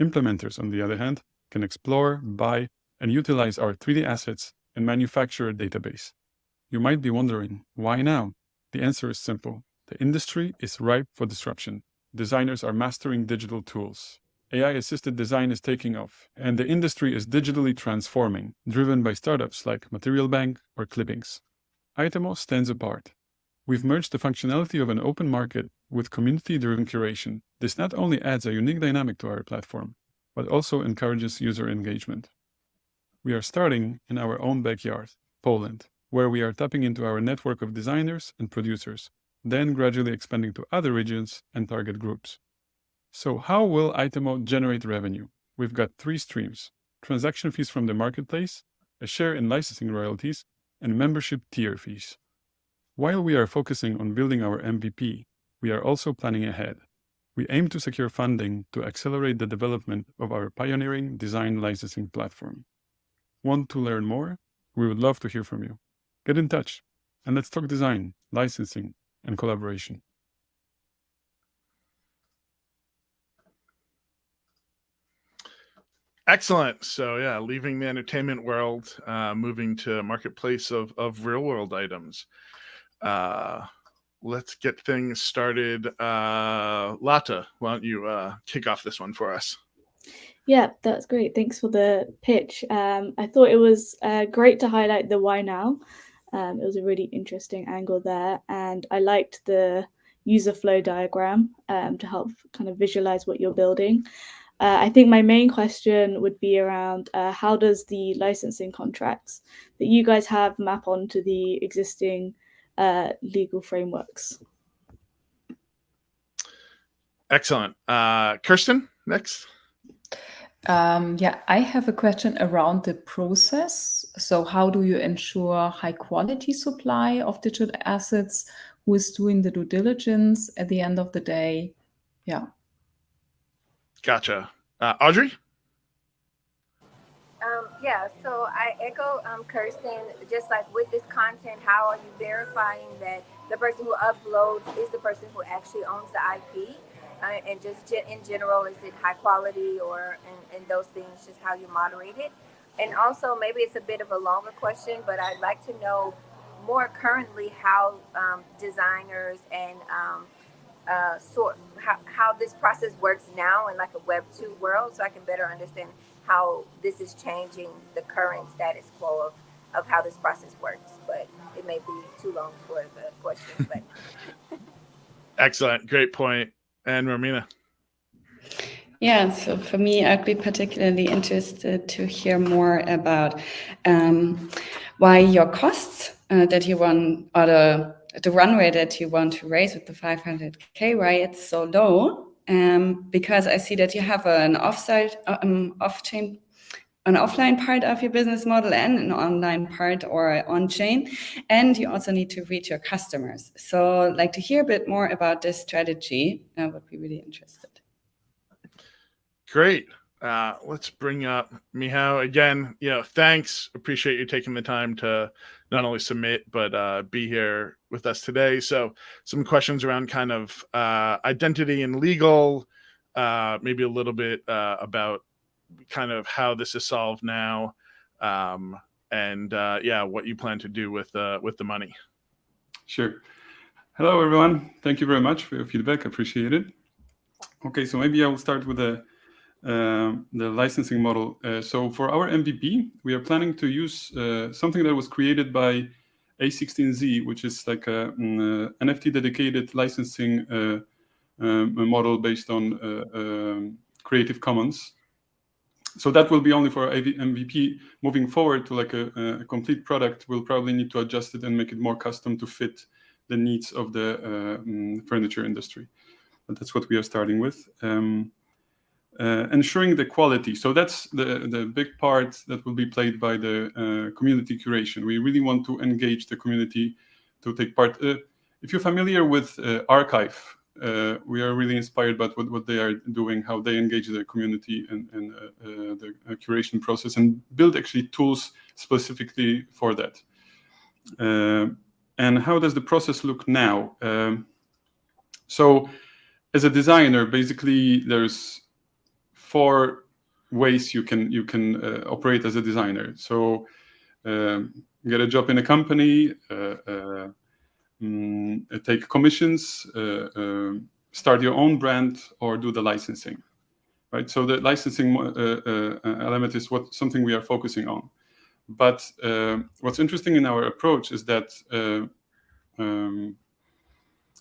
Implementers, on the other hand, can explore, buy, and utilize our 3D assets and manufacturer database. You might be wondering, why now? The answer is simple. The industry is ripe for disruption. Designers are mastering digital tools. AI-assisted design is taking off, and the industry is digitally transforming, driven by startups like Material Bank or Clippings. Idemo stands apart. We've merged the functionality of an open market with community-driven curation. This not only adds a unique dynamic to our platform, but also encourages user engagement. We are starting in our own backyard, Poland, where we are tapping into our network of designers and producers, then gradually expanding to other regions and target groups. So how will Idemo generate revenue? We've got 3 streams: transaction fees from the marketplace, a share in licensing royalties, and membership tier fees. While we are focusing on building our MVP, we are also planning ahead. We aim to secure funding to accelerate the development of our pioneering design licensing platform. Want to learn more? We would love to hear from you. Get in touch, and let's talk design, licensing, and collaboration. Excellent. So yeah, leaving the entertainment world, moving to a marketplace of real world items. Let's get things started. Lata, why don't you kick off this one for us? Yeah, that's great. Thanks for the pitch. I thought it was great to highlight the why now. It was a really interesting angle there, and I liked the user flow diagram to help kind of visualize what you're building. I think my main question would be around how does the licensing contracts that you guys have map onto the existing legal frameworks? Excellent. Kirsten, next. Yeah, I have a question around the process. So how do you ensure high quality supply of digital assets? Who is doing the due diligence at the end of the day? Yeah. Gotcha. Audrey? Yeah, so I echo Kirsten, just like with this content, how are you verifying that the person who uploads is the person who actually owns the IP? And just in general, is it high quality or and those things, just how you moderate it? And also, maybe it's a bit of a longer question, but I'd like to know more currently how designers and how this process works now in like a Web 2 world, so I can better understand how this is changing the current status quo of how this process works. But it may be too long for the question. But Excellent. Great point. And Romina? Yeah, so for me, I'd be particularly interested to hear more about why your costs that you run, or the the run rate that you want to raise with the 500K, why it's so low. Because I see that you have an off-chain, an offline part of your business model and an online part or on-chain, and you also need to reach your customers. So I'd like to hear a bit more about this strategy. I would be really interested. Great. Let's bring up Michał again. Thanks. Appreciate you taking the time to not only submit, but be here with us today. So some questions around kind of identity and legal, maybe a little bit about kind of how this is solved now, and what you plan to do with the money. Sure. Hello, everyone. Thank you very much for your feedback. I appreciate it. Okay, so maybe I will start with the licensing model. So for our MVP, we are planning to use something that was created by A16Z, which is like a NFT dedicated licensing model based on Creative Commons. So that will be only for MVP. Moving forward to like a complete product, we'll probably need to adjust it and make it more custom to fit the needs of the furniture industry. But that's what we are starting with. Ensuring the quality. So that's the big part that will be played by the community curation. We really want to engage the community to take part. If you're familiar with Archive, we are really inspired by what they are doing, how they engage the community and the curation process, and build actually tools specifically for that. And how does the process look now? So as a designer, basically there's 4 ways you can operate as a designer. So get a job in a company, take commissions, start your own brand, or do the licensing, right? So the licensing element is something we are focusing on. But what's interesting in our approach is that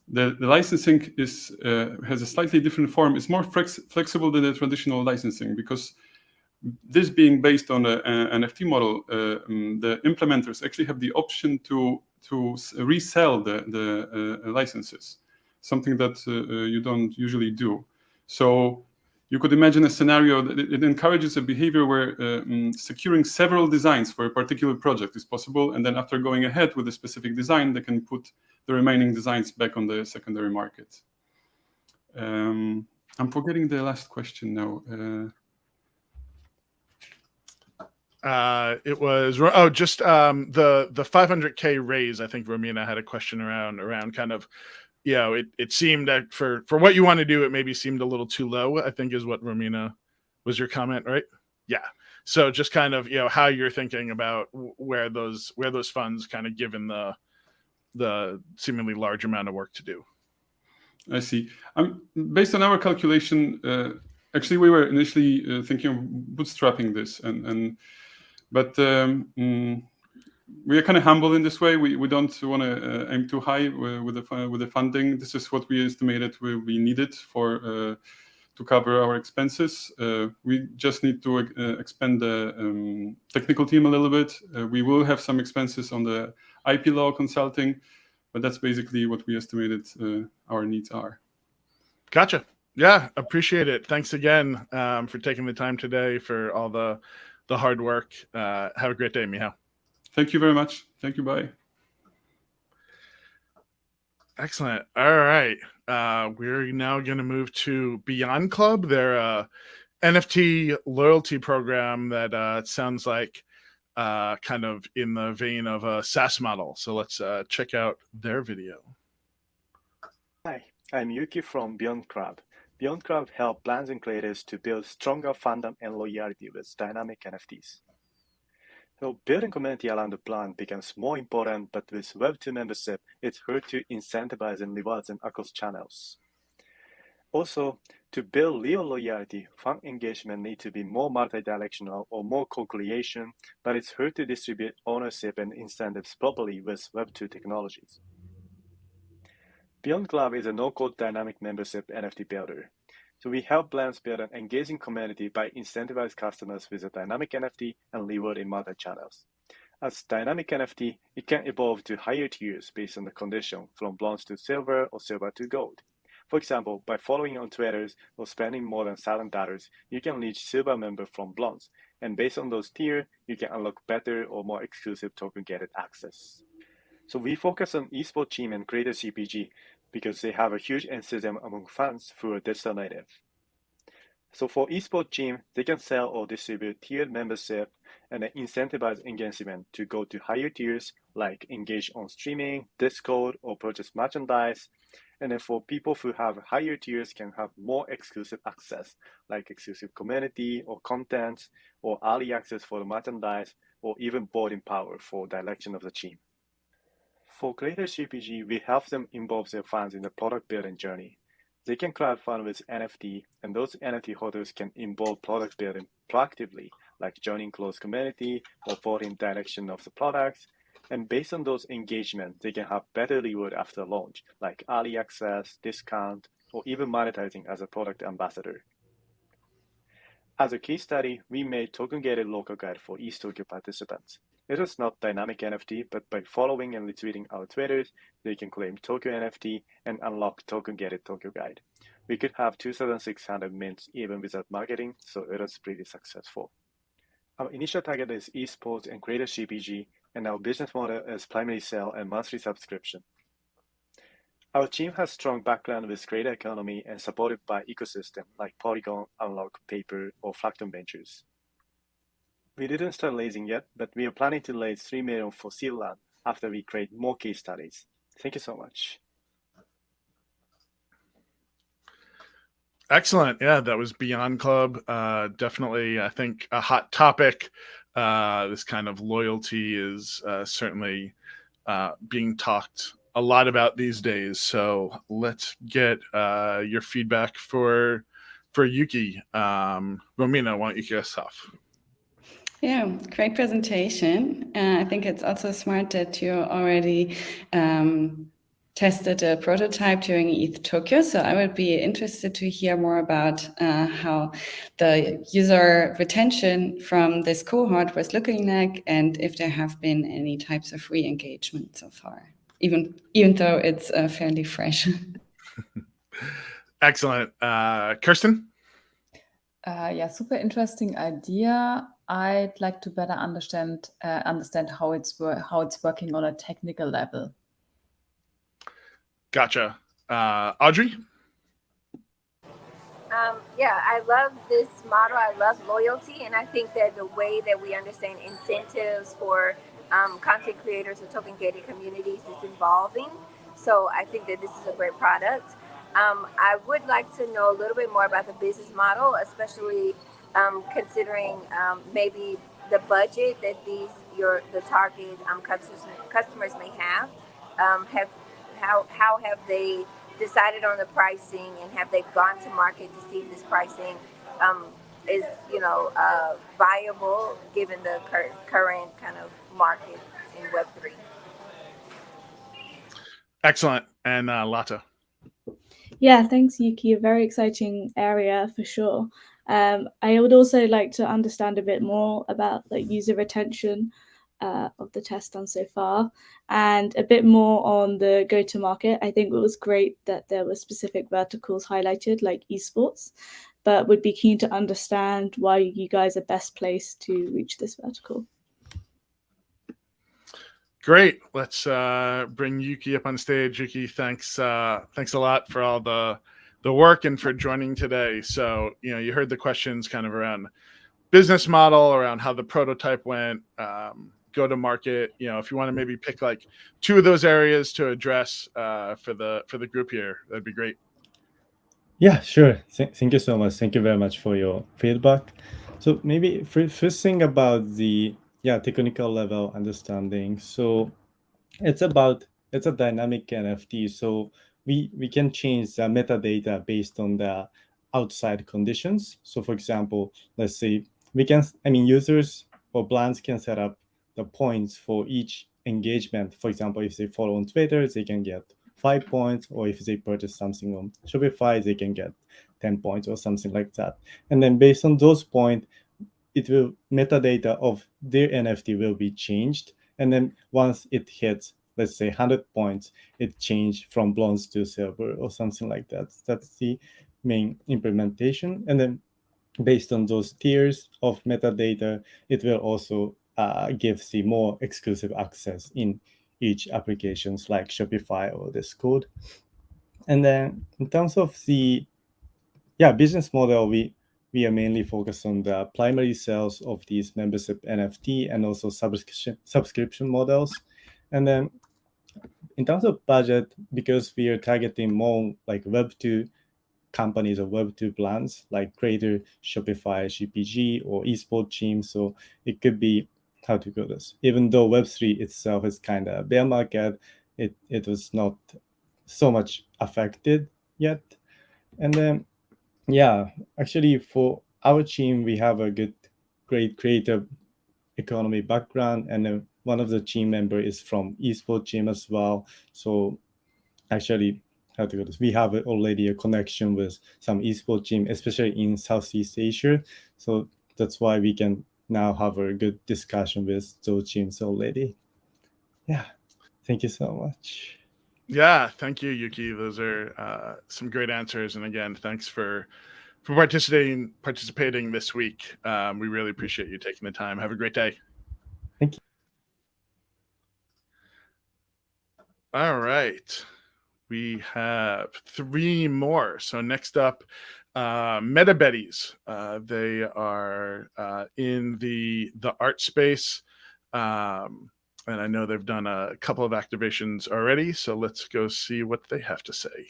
the licensing has a slightly different form. It's more flexible than the traditional licensing, because this being based on an NFT model, the implementers actually have the option to resell the licenses, something that you don't usually do. So you could imagine a scenario that it encourages a behavior where securing several designs for a particular project is possible, and then after going ahead with a specific design, they can put the remaining designs back on the secondary market. I'm forgetting the last question now. It was just the 500K raise. I think Romina had a question around kind of, it seemed that for what you want to do, it maybe seemed a little too low, I think is what Romina was your comment, right? Yeah. So just kind of, how you're thinking about where those funds kind of given the seemingly large amount of work to do. I see. Based on our calculation, actually we were initially thinking of bootstrapping this, but we are kind of humble in this way. We don't want to aim too high with the funding. This is what we estimated will be needed to cover our expenses. We just need to expand the technical team a little bit. We will have some expenses on the IP law consulting, but that's basically what we estimated our needs are. Gotcha. Yeah, appreciate it. Thanks again for taking the time today, for all the hard work. Have a great day, Michał. Thank you very much. Thank you. Bye. Excellent. All right. We're now going to move to Beyond Club, their NFT loyalty program that sounds like kind of in the vein of a SaaS model. So let's check out their video. Hi, I'm Yuki from Beyond Club. Beyond Club helps brands and creators to build stronger fandom and loyalty with dynamic NFTs. So building community around the brand becomes more important, but with Web2 membership, it's hard to incentivize and rewards them across channels. Also, to build real loyalty, fan engagement needs to be more multi-directional or more co-creation, but it's hard to distribute ownership and incentives properly with Web2 technologies. Beyond Club is a no-code dynamic membership NFT builder. So we help brands build an engaging community by incentivizing customers with a dynamic NFT and reward in multi-channels. As dynamic NFT, it can evolve to higher tiers based on the condition, from bronze to silver or silver to gold. For example, by following on Twitter or spending more than $7, you can reach silver member from bronze, and based on those tiers, you can unlock better or more exclusive token gated access. So we focus on esports team and creator CPG because they have a huge enthusiasm among fans who are digital native. So for esports team, they can sell or distribute tiered membership and then incentivize engagement to go to higher tiers like engage on streaming, Discord, or purchase merchandise. And then for people who have higher tiers can have more exclusive access, like exclusive community or content, or early access for the merchandise, or even voting power for direction of the team. For creator CPG, we help them involve their fans in the product building journey. They can crowdfund with NFT, and those NFT holders can involve product building proactively, like joining close community or voting direction of the products. And based on those engagements, they can have better reward after launch, like early access, discount, or even monetizing as a product ambassador. As a case study, we made token-gated local guide for East Tokyo participants. It was not dynamic NFT, but by following and retweeting our Twitters, they can claim Tokyo NFT and unlock token-gated Tokyo Guide. We could have 2,600 mints even without marketing, so it was pretty successful. Our initial target is esports and creator CPG, and our business model is primary sale and monthly subscription. Our team has strong background with creator economy and supported by ecosystem like Polygon, Unlock, Paper, or Fractal Ventures. We didn't start raising yet, but we are planning to raise 3 million for seed round after we create more case studies. Thank you so much. Excellent. Yeah, that was Beyond Club. Definitely, I think, a hot topic. This kind of loyalty is certainly being talked a lot about these days. So let's get your feedback for Yuki. Romina, why don't you kick us off? Yeah, great presentation. I think it's also smart that you already tested a prototype during ETH Tokyo. So I would be interested to hear more about how the user retention from this cohort was looking like, and if there have been any types of re-engagement so far, even though it's fairly fresh. Excellent. Kirsten? Yeah, super interesting idea. I'd like to better understand how it's working on a technical level. Gotcha. Audrey? Yeah, I love this model. I love loyalty, and I think that the way that we understand incentives for content creators or token gated communities is evolving. So I think that this is a great product. I would like to know a little bit more about the business model, especially considering maybe the budget that the target customers may have. How have they decided on the pricing, and have they gone to market to see if this pricing is viable given the current kind of market in Web3? Excellent. And Lata? Yeah, thanks, Yuki. A very exciting area for sure. I would also like to understand a bit more about user retention of the test done so far, and a bit more on the go-to-market. I think it was great that there were specific verticals highlighted, like esports, but would be keen to understand why you guys are best placed to reach this vertical. Great. Let's bring Yuki up on stage. Yuki, thanks a lot for all the work and for joining today. So, you heard the questions kind of around business model, around how the prototype went, go to market. If you want to maybe pick like 2 of those areas to address for the group here, that'd be great. Yeah, sure. Thank you so much. Thank you very much for your feedback. So maybe first thing about the technical level understanding. So it's a dynamic NFT. So we can change the metadata based on the outside conditions. So for example, let's say users or brands can set up the points for each engagement. For example, if they follow on Twitter, they can get 5 points, or if they purchase something on Shopify, they can get 10 points or something like that. And then based on those points, it will metadata of their NFT will be changed, and then once it hits, let's say 100 points, it changed from bronze to silver or something like that. That's the main implementation, and then based on those tiers of metadata, it will also give the more exclusive access in each applications like Shopify or Discord. And then in terms of the business model, we are mainly focused on the primary sales of these membership NFT and also subscription models. And then in terms of budget, because we are targeting more like Web2 companies or Web2 brands like Creator, Shopify, CPG, or esports teams. So it could be, how to go this, even though Web3 itself is kind of a bear market, it was not so much affected yet. And then, actually for our team, we have a great creative economy background. And then one of the team member is from esports team as well. So actually, how to go this, we have already a connection with some esports team, especially in Southeast Asia. So that's why we can now have a good discussion with those teams already. Yeah, thank you so much. Yeah, thank you, Yuki. Those are some great answers, and again, thanks for participating this week. We really appreciate you taking the time. Have a great day. Thank you. All right, we have 3 more. So next up, MetaBetties. They are in the art space. And I know they've done a couple of activations already, so let's go see what they have to say.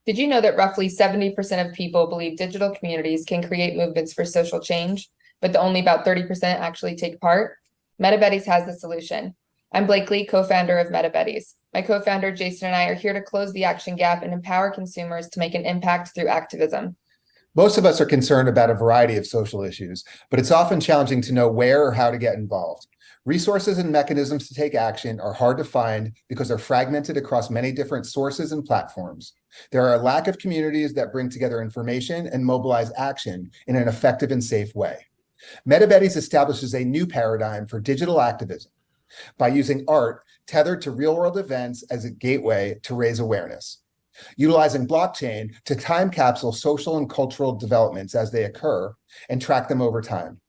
Did you know that roughly 70% of people believe digital communities can create movements for social change, but that only about 30% actually take part? MetaBetties has the solution. I'm Blakely, co-founder of MetaBetties. My co-founder Jason and I are here to close the action gap and empower consumers to make an impact through activism. Most of us are concerned about a variety of social issues, but it's often challenging to know where or how to get involved. Resources and mechanisms to take action are hard to find because they're fragmented across many different sources and platforms. There are a lack of communities that bring together information and mobilize action in an effective and safe way. MetaBetties establishes a new paradigm for digital activism by using art tethered to real-world events as a gateway to raise awareness. Utilizing blockchain to time capsule social and cultural developments as they occur and track them over time.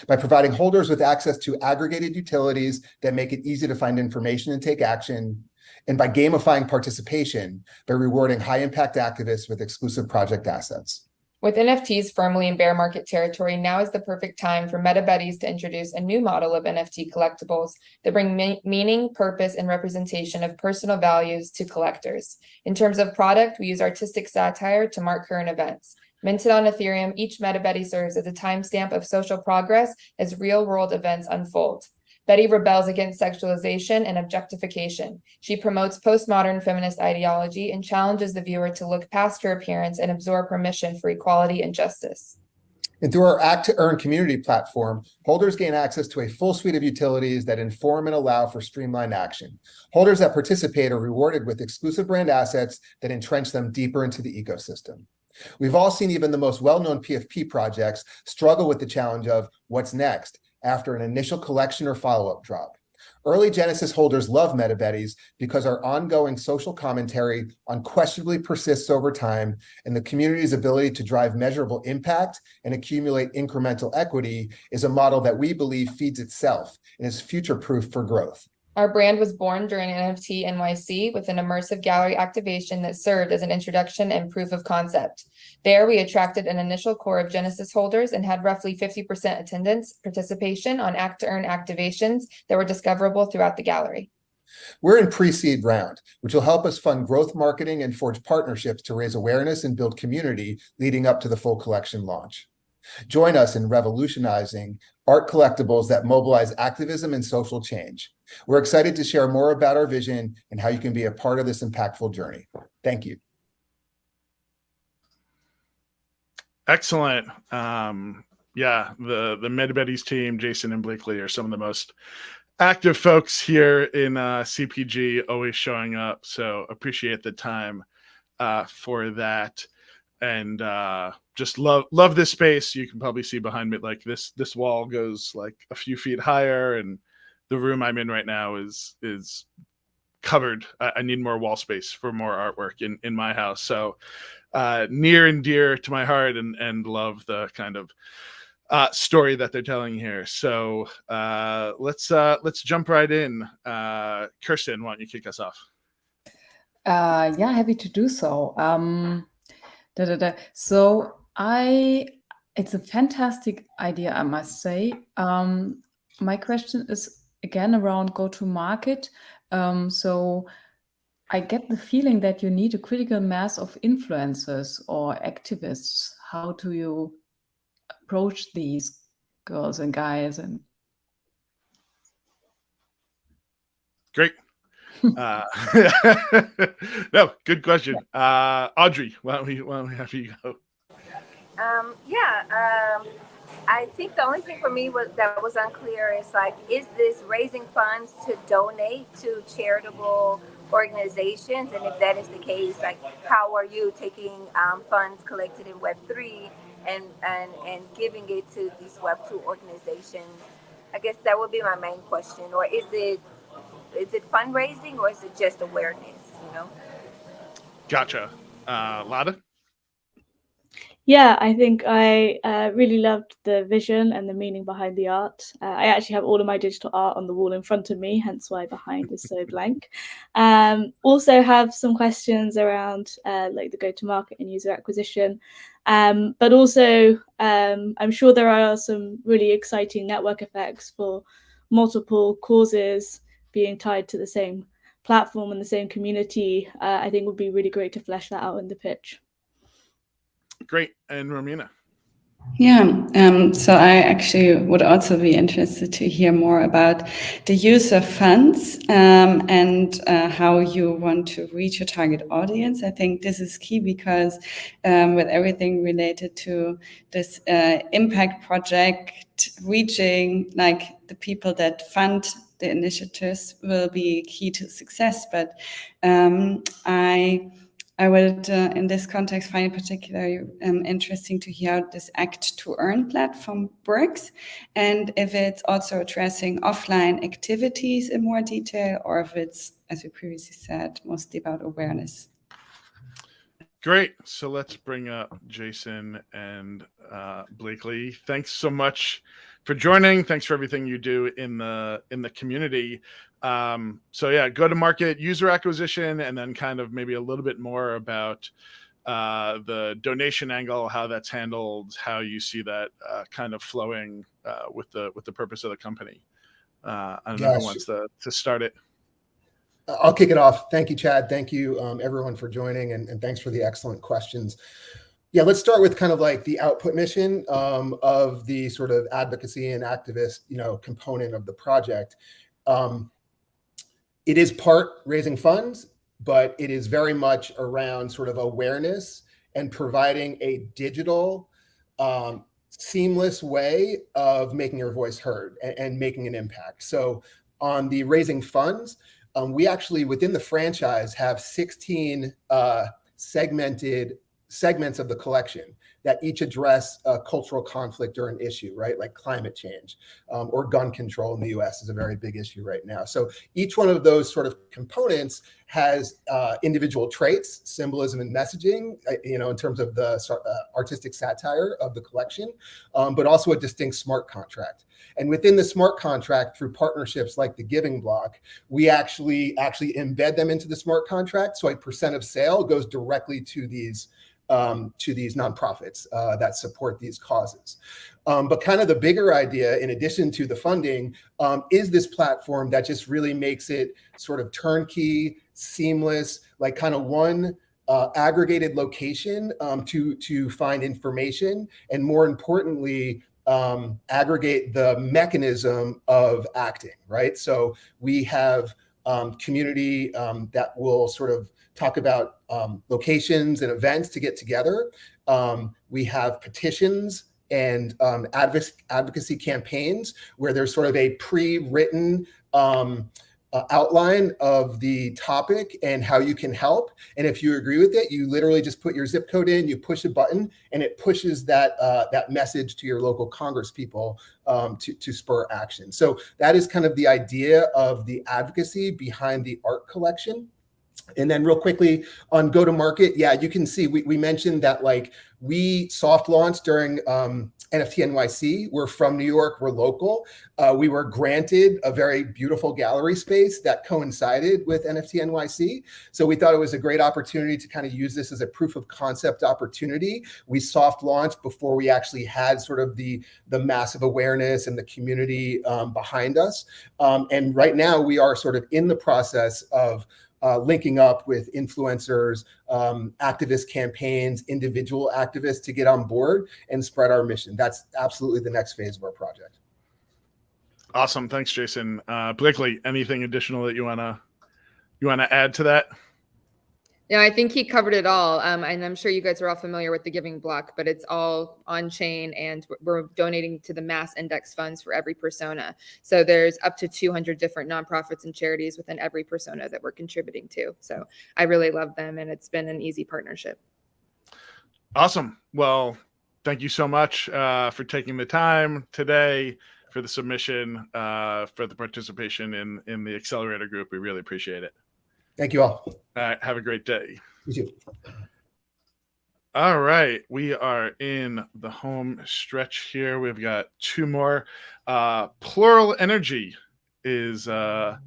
By providing holders with access to aggregated utilities that make it easy to find information and take action, and by gamifying participation by rewarding high-impact activists with exclusive project assets. With NFTs firmly in bear market territory, now is the perfect time for MetaBetties to introduce a new model of NFT collectibles that bring meaning, purpose, and representation of personal values to collectors. In terms of product, we use artistic satire to mark current events. Minted on Ethereum, each MetaBetty serves as a timestamp of social progress as real-world events unfold. Betty rebels against sexualization and objectification. She promotes postmodern feminist ideology and challenges the viewer to look past her appearance and absorb her mission for equality and justice. And through our Act to Earn community platform, holders gain access to a full suite of utilities that inform and allow for streamlined action. Holders that participate are rewarded with exclusive brand assets that entrench them deeper into the ecosystem. We've all seen even the most well-known PFP projects struggle with the challenge of what's next after an initial collection or follow-up drop. Early Genesis holders love MetaBetties because our ongoing social commentary unquestionably persists over time, and the community's ability to drive measurable impact and accumulate incremental equity is a model that we believe feeds itself and is future-proof for growth. Our brand was born during NFT NYC with an immersive gallery activation that served as an introduction and proof of concept. There, we attracted an initial core of Genesis holders and had roughly 50% attendance participation on Act to Earn activations that were discoverable throughout the gallery. We're in pre-seed round, which will help us fund growth marketing and forge partnerships to raise awareness and build community leading up to the full collection launch. Join us in revolutionizing art collectibles that mobilize activism and social change. We're excited to share more about our vision and how you can be a part of this impactful journey. Thank you. Excellent. Yeah, the MetaBetties team, Jason and Blakely, are some of the most active folks here in CPG, always showing up. So appreciate the time for that. and just love this space. You can probably see behind me, like this wall goes like a few feet higher, and the room I'm in right now is covered. I need more wall space for more artwork in my house. So near and dear to my heart, and love the kind of story that they're telling here. So let's jump right in. Kirsten, why don't you kick us off? Yeah, happy to do so. So it's a fantastic idea, I must say. My question is again around go-to-market. So I get the feeling that you need a critical mass of influencers or activists. How do you approach these girls and guys? And great. No, good question. Audrey, why don't we have you go? I think the only thing for me that was unclear is like, is this raising funds to donate to charitable organizations? And if that is the case, like, how are you taking funds collected in Web3 and giving it to these Web2 organizations? I guess that would be my main question. Or is it fundraising, or is it just awareness? Gotcha. Lada? Yeah, I think I really loved the vision and the meaning behind the art. I actually have all of my digital art on the wall in front of me, hence why behind is so blank. Also have some questions around like the go-to-market and user acquisition. But also, I'm sure there are some really exciting network effects for multiple causes being tied to the same platform and the same community. I think would be really great to flesh that out in the pitch. Great. And Romina? Yeah, so I actually would also be interested to hear more about the use of funds and how you want to reach your target audience. I think this is key because with everything related to this impact project, reaching like the people that fund the initiatives will be key to success. But I would, in this context, find it particularly interesting to hear how this Act to Earn platform works, and if it's also addressing offline activities in more detail, or if it's, as we previously said, mostly about awareness. Great. So let's bring up Jason and Blakely. Thanks so much for joining. Thanks for everything you do in the community. So yeah, go to market, user acquisition, and then kind of maybe a little bit more about the donation angle, how that's handled, how you see that kind of flowing with the purpose of the company. I don't know who wants to start it. I'll kick it off. Thank you, Chad. Thank you, everyone, for joining, and thanks for the excellent questions. Yeah, let's start with kind of like the output mission of the sort of advocacy and activist, component of the project. It is part raising funds, but it is very much around sort of awareness and providing a digital, seamless way of making your voice heard and making an impact. So on the raising funds, we actually, within the franchise, have 16 segmented segments of the collection that each address a cultural conflict or an issue, right? Like climate change or gun control in the US is a very big issue right now. So each one of those sort of components has individual traits, symbolism and messaging, in terms of the artistic satire of the collection, but also a distinct smart contract. And within the smart contract, through partnerships like the Giving Block, we actually embed them into the smart contract. So a percent of sale goes directly to these nonprofits that support these causes. But kind of the bigger idea, in addition to the funding, is this platform that just really makes it sort of turnkey, seamless, like kind of one aggregated location to find information, and more importantly, aggregate the mechanism of acting, right? So we have community that will sort of talk about locations and events to get together. We have petitions and advocacy campaigns where there's sort of a pre-written outline of the topic and how you can help. And if you agree with it, you literally just put your zip code in, you push a button, and it pushes that message to your local Congress people to spur action. So that is kind of the idea of the advocacy behind the art collection. And then real quickly on go-to-market, yeah, you can see we mentioned that like we soft launched during NFT NYC. We're from New York, we're local. We were granted a very beautiful gallery space that coincided with NFT NYC. So we thought it was a great opportunity to kind of use this as a proof of concept opportunity. We soft launched before we actually had sort of the massive awareness and the community behind us. And right now we are sort of in the process of linking up with influencers, activist campaigns, individual activists to get on board and spread our mission. That's absolutely the next phase of our project. Awesome. Thanks, Jason. Blakely, anything additional that you wanna add to that? No, I think he covered it all. And I'm sure you guys are all familiar with the giving block, but it's all on chain and we're donating to the mass index funds for every persona. So there's up to 200 different nonprofits and charities within every persona that we're contributing to. So I really love them and it's been an easy partnership. Awesome. Well, thank you so much for taking the time today for the submission, for the participation in the Accelerator group. We really appreciate it. Thank you all. All right. Have a great day. You too. All right. We are in the home stretch here. We've got two more. Plural Energy is the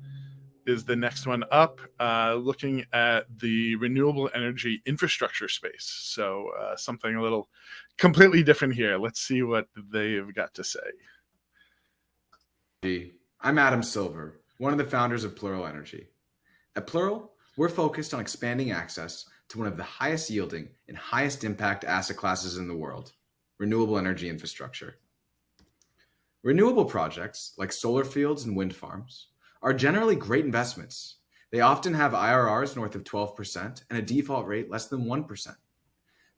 next one up, looking at the renewable energy infrastructure space. So something a little completely different here. Let's see what they've got to say. I'm Adam Silver, one of the founders of Plural Energy. At Plural, we're focused on expanding access to one of the highest yielding and highest impact asset classes in the world, renewable energy infrastructure. Renewable projects, like solar fields and wind farms, are generally great investments. They often have IRRs north of 12% and a default rate less than 1%.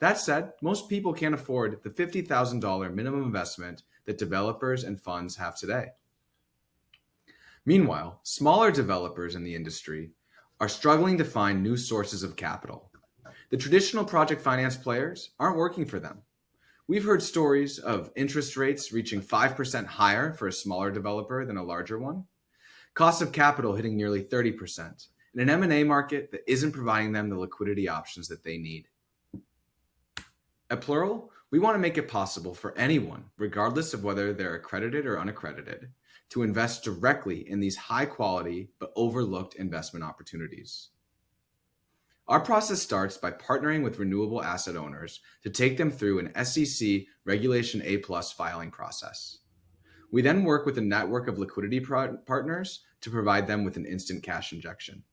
That said, most people can't afford the $50,000 minimum investment that developers and funds have today. Meanwhile, smaller developers in the industry are struggling to find new sources of capital. The traditional project finance players aren't working for them. We've heard stories of interest rates reaching 5% higher for a smaller developer than a larger one, cost of capital hitting nearly 30%, and an M&A market that isn't providing them the liquidity options that they need. At Plural, we want to make it possible for anyone, regardless of whether they're accredited or unaccredited, to invest directly in these high-quality but overlooked investment opportunities. Our process starts by partnering with renewable asset owners to take them through an SEC Regulation A+ filing process. We then work with a network of liquidity partners to provide them with an instant cash injection.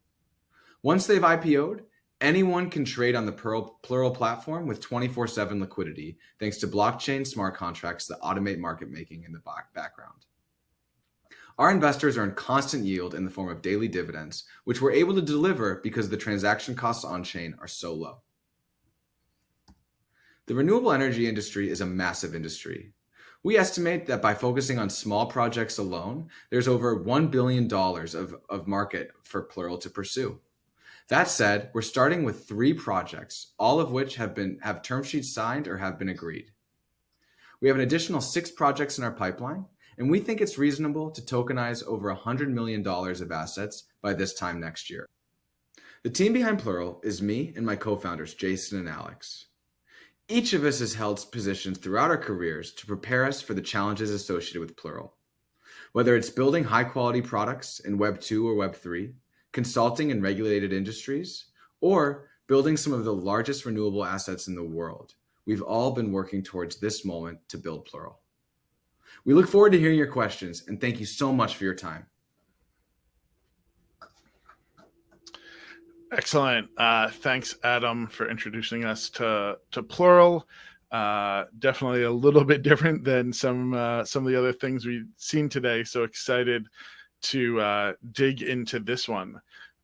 Once they've IPO'd, anyone can trade on the Plural platform with 24/7 liquidity, thanks to blockchain smart contracts that automate market making in the background. Our investors earn constant yield in the form of daily dividends, which we're able to deliver because the transaction costs on-chain are so low. The renewable energy industry is a massive industry. We estimate that by focusing on small projects alone, there's over $1 billion of market for Plural to pursue. That said, we're starting with 3 projects, all of which have term sheets signed or have been agreed. We have an additional 6 projects in our pipeline, and we think it's reasonable to tokenize over $100 million of assets by this time next year. The team behind Plural is me and my co-founders, Jason and Alex. Each of us has held positions throughout our careers to prepare us for the challenges associated with Plural. Whether it's building high-quality products in Web 2 or Web 3, consulting in regulated industries, or building some of the largest renewable assets in the world, we've all been working towards this moment to build Plural. We look forward to hearing your questions, and thank you so much for your time. Excellent. Thanks, Adam, for introducing us to Plural. Definitely a little bit different than some of the other things we've seen today. So excited to dig into this one.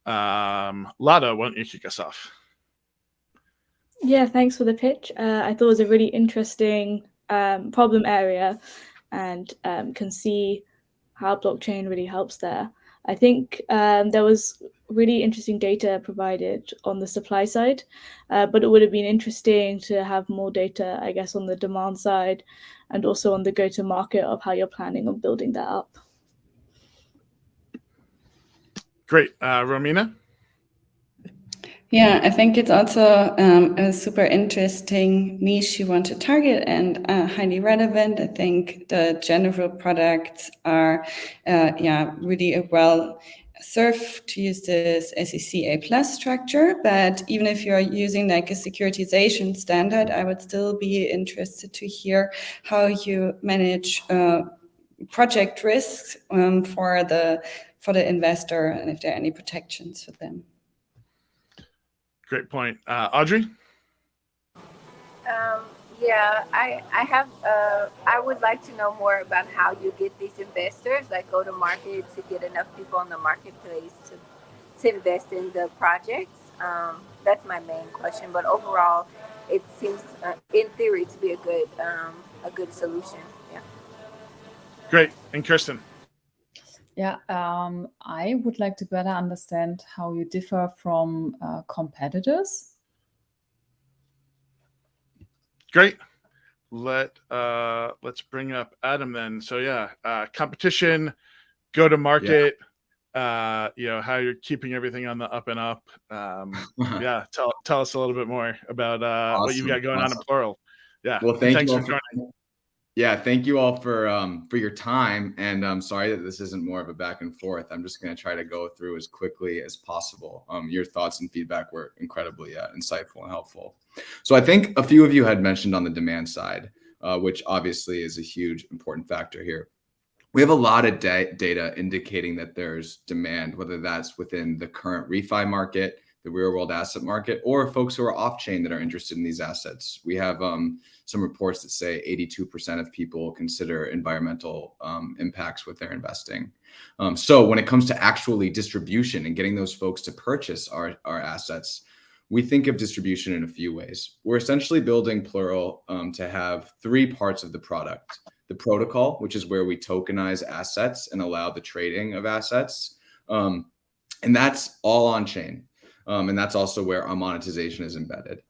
Lada, why don't you kick us off? Yeah, thanks for the pitch. I thought it was a really interesting problem area and can see how blockchain really helps there. I think there was really interesting data provided on the supply side, but it would have been interesting to have more data, I guess, on the demand side and also on the go-to-market of how you're planning on building that up. Great. Romina? Yeah, I think it's also a super interesting niche you want to target and highly relevant. I think the general products are, really well served to use this SEC A+ structure. But even if you're using like a securitization standard, I would still be interested to hear how you manage project risks for the investor and if there are any protections for them. Great point. Audrey? Yeah, I have. I would like to know more about how you get these investors, like go to market to get enough people on the marketplace to invest in the projects. That's my main question. But overall, it seems, in theory, to be a good solution. Yeah. Great. And Kirsten? Yeah, I would like to better understand how you differ from competitors. Great. Let's bring up Adam then. So yeah, competition, go to market, how you're keeping everything on the up and up. Yeah, tell us a little bit more about what you've got going on in Plural. Yeah. Well, thanks for joining. Yeah, thank you all for your time, and I'm sorry that this isn't more of a back and forth. I'm just going to try to go through as quickly as possible. Your thoughts and feedback were incredibly insightful and helpful. So I think a few of you had mentioned on the demand side, which obviously is a huge important factor here. We have a lot of data indicating that there's demand, whether that's within the current refi market, the real world asset market, or folks who are off chain that are interested in these assets. We have some reports that say 82% of people consider environmental impacts with their investing. So when it comes to actually distribution and getting those folks to purchase our assets, we think of distribution in a few ways. We're essentially building Plural to have three parts of the product. The protocol, which is where we tokenize assets and allow the trading of assets. And that's all on chain. And that's also where our monetization is embedded.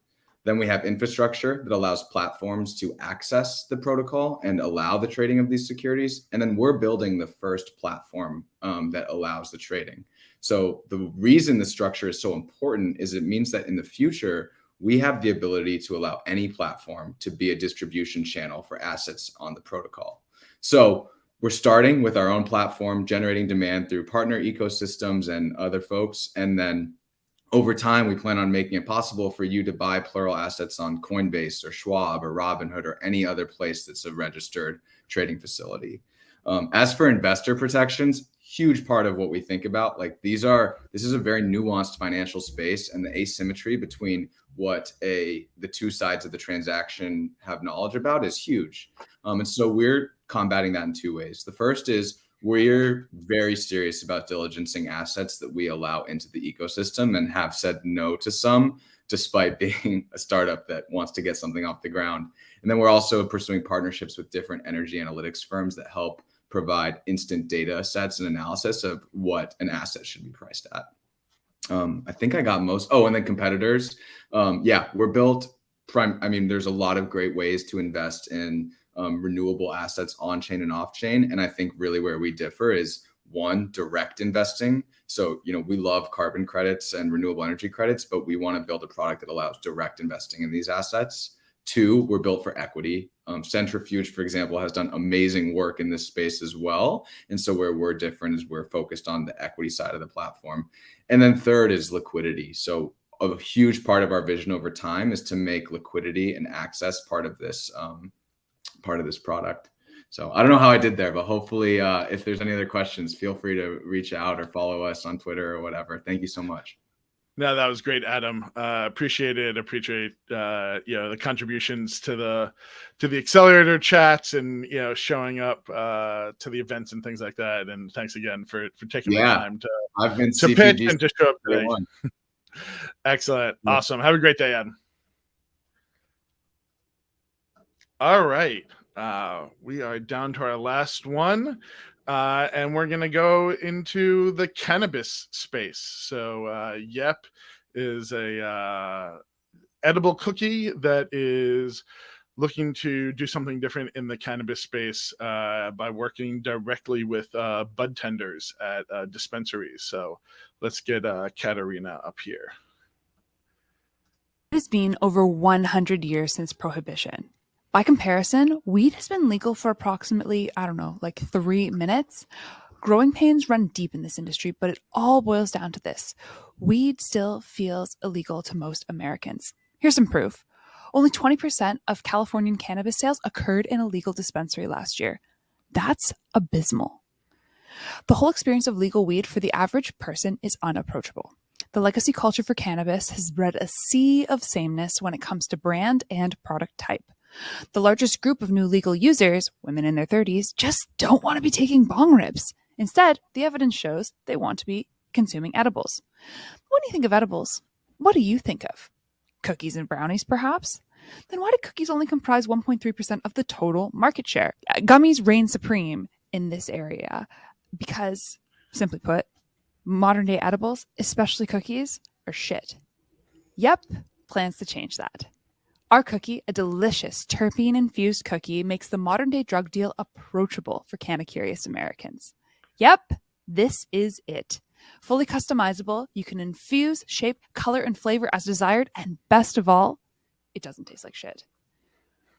Then we have infrastructure that allows platforms to access the protocol and allow the trading of these securities. And then we're building the first platform that allows the trading. So the reason the structure is so important is it means that in the future, we have the ability to allow any platform to be a distribution channel for assets on the protocol. So we're starting with our own platform, generating demand through partner ecosystems and other folks. And then over time, we plan on making it possible for you to buy Plural assets on Coinbase or Schwab or Robinhood or any other place that's a registered trading facility. As for investor protections, huge part of what we think about, like this is a very nuanced financial space, and the asymmetry between what the two sides of the transaction have knowledge about is huge. And so we're combating that in two ways. The first is we're very serious about diligencing assets that we allow into the ecosystem and have said no to some, despite being a startup that wants to get something off the ground. And then we're also pursuing partnerships with different energy analytics firms that help provide instant data sets and analysis of what an asset should be priced at. I think I got most. Oh, and then competitors. We're built there's a lot of great ways to invest in renewable assets on chain and off chain. And I think really where we differ is one, direct investing. So, we love carbon credits and renewable energy credits, but we want to build a product that allows direct investing in these assets. Two, we're built for equity. Centrifuge, for example, has done amazing work in this space as well. And so where we're different is we're focused on the equity side of the platform. And then third is liquidity. So a huge part of our vision over time is to make liquidity and access part of this product. So I don't know how I did there, but hopefully if there's any other questions, feel free to reach out or follow us on Twitter or whatever. Thank you so much. No, that was great, Adam. Appreciate the contributions to the accelerator chats and showing up to the events and things like that. And thanks again for taking the time to pitch and to show up today. Excellent, awesome. Have a great day, Adam. All right, we are down to our last one. And we're going to go into the cannabis space. So Yep is a edible cookie that is looking to do something different in the cannabis space by working directly with bud tenders at dispensaries. So let's get Katarina up here. It has been over 100 years since Prohibition. By comparison, weed has been legal for approximately, 3 minutes. Growing pains run deep in this industry, but it all boils down to this. Weed still feels illegal to most Americans. Here's some proof. Only 20% of Californian cannabis sales occurred in a legal dispensary last year. That's abysmal. The whole experience of legal weed for the average person is unapproachable. The legacy culture for cannabis has bred a sea of sameness when it comes to brand and product type. The largest group of new legal users, women in their 30s, just don't want to be taking bong rips. Instead, the evidence shows they want to be consuming edibles. When you think of edibles, what do you think of? Cookies and brownies, perhaps? Then why do cookies only comprise 1.3% of the total market share? Gummies reign supreme in this area because, simply put, modern-day edibles, especially cookies, are shit. Yep, plans to change that. Our cookie, a delicious terpene-infused cookie, makes the modern-day drug deal approachable for canna-curious Americans. Yep, this is it. Fully customizable, you can infuse, shape, color, and flavor as desired, and best of all, it doesn't taste like shit.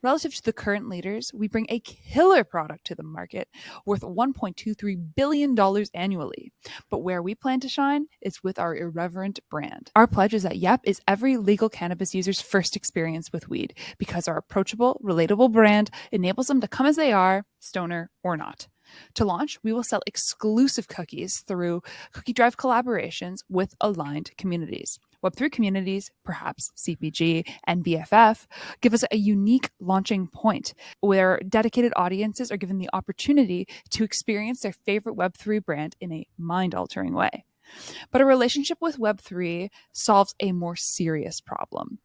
Relative to the current leaders, we bring a killer product to the market worth $1.23 billion annually. But where we plan to shine is with our irreverent brand. Our pledge is that Yep is every legal cannabis user's first experience with weed because our approachable, relatable brand enables them to come as they are, stoner or not. To launch, we will sell exclusive cookies through Cookie Drive collaborations with aligned communities. Web3 communities, perhaps CPG and BFF, give us a unique launching point where dedicated audiences are given the opportunity to experience their favorite Web3 brand in a mind-altering way. But a relationship with Web3 solves a more serious problem.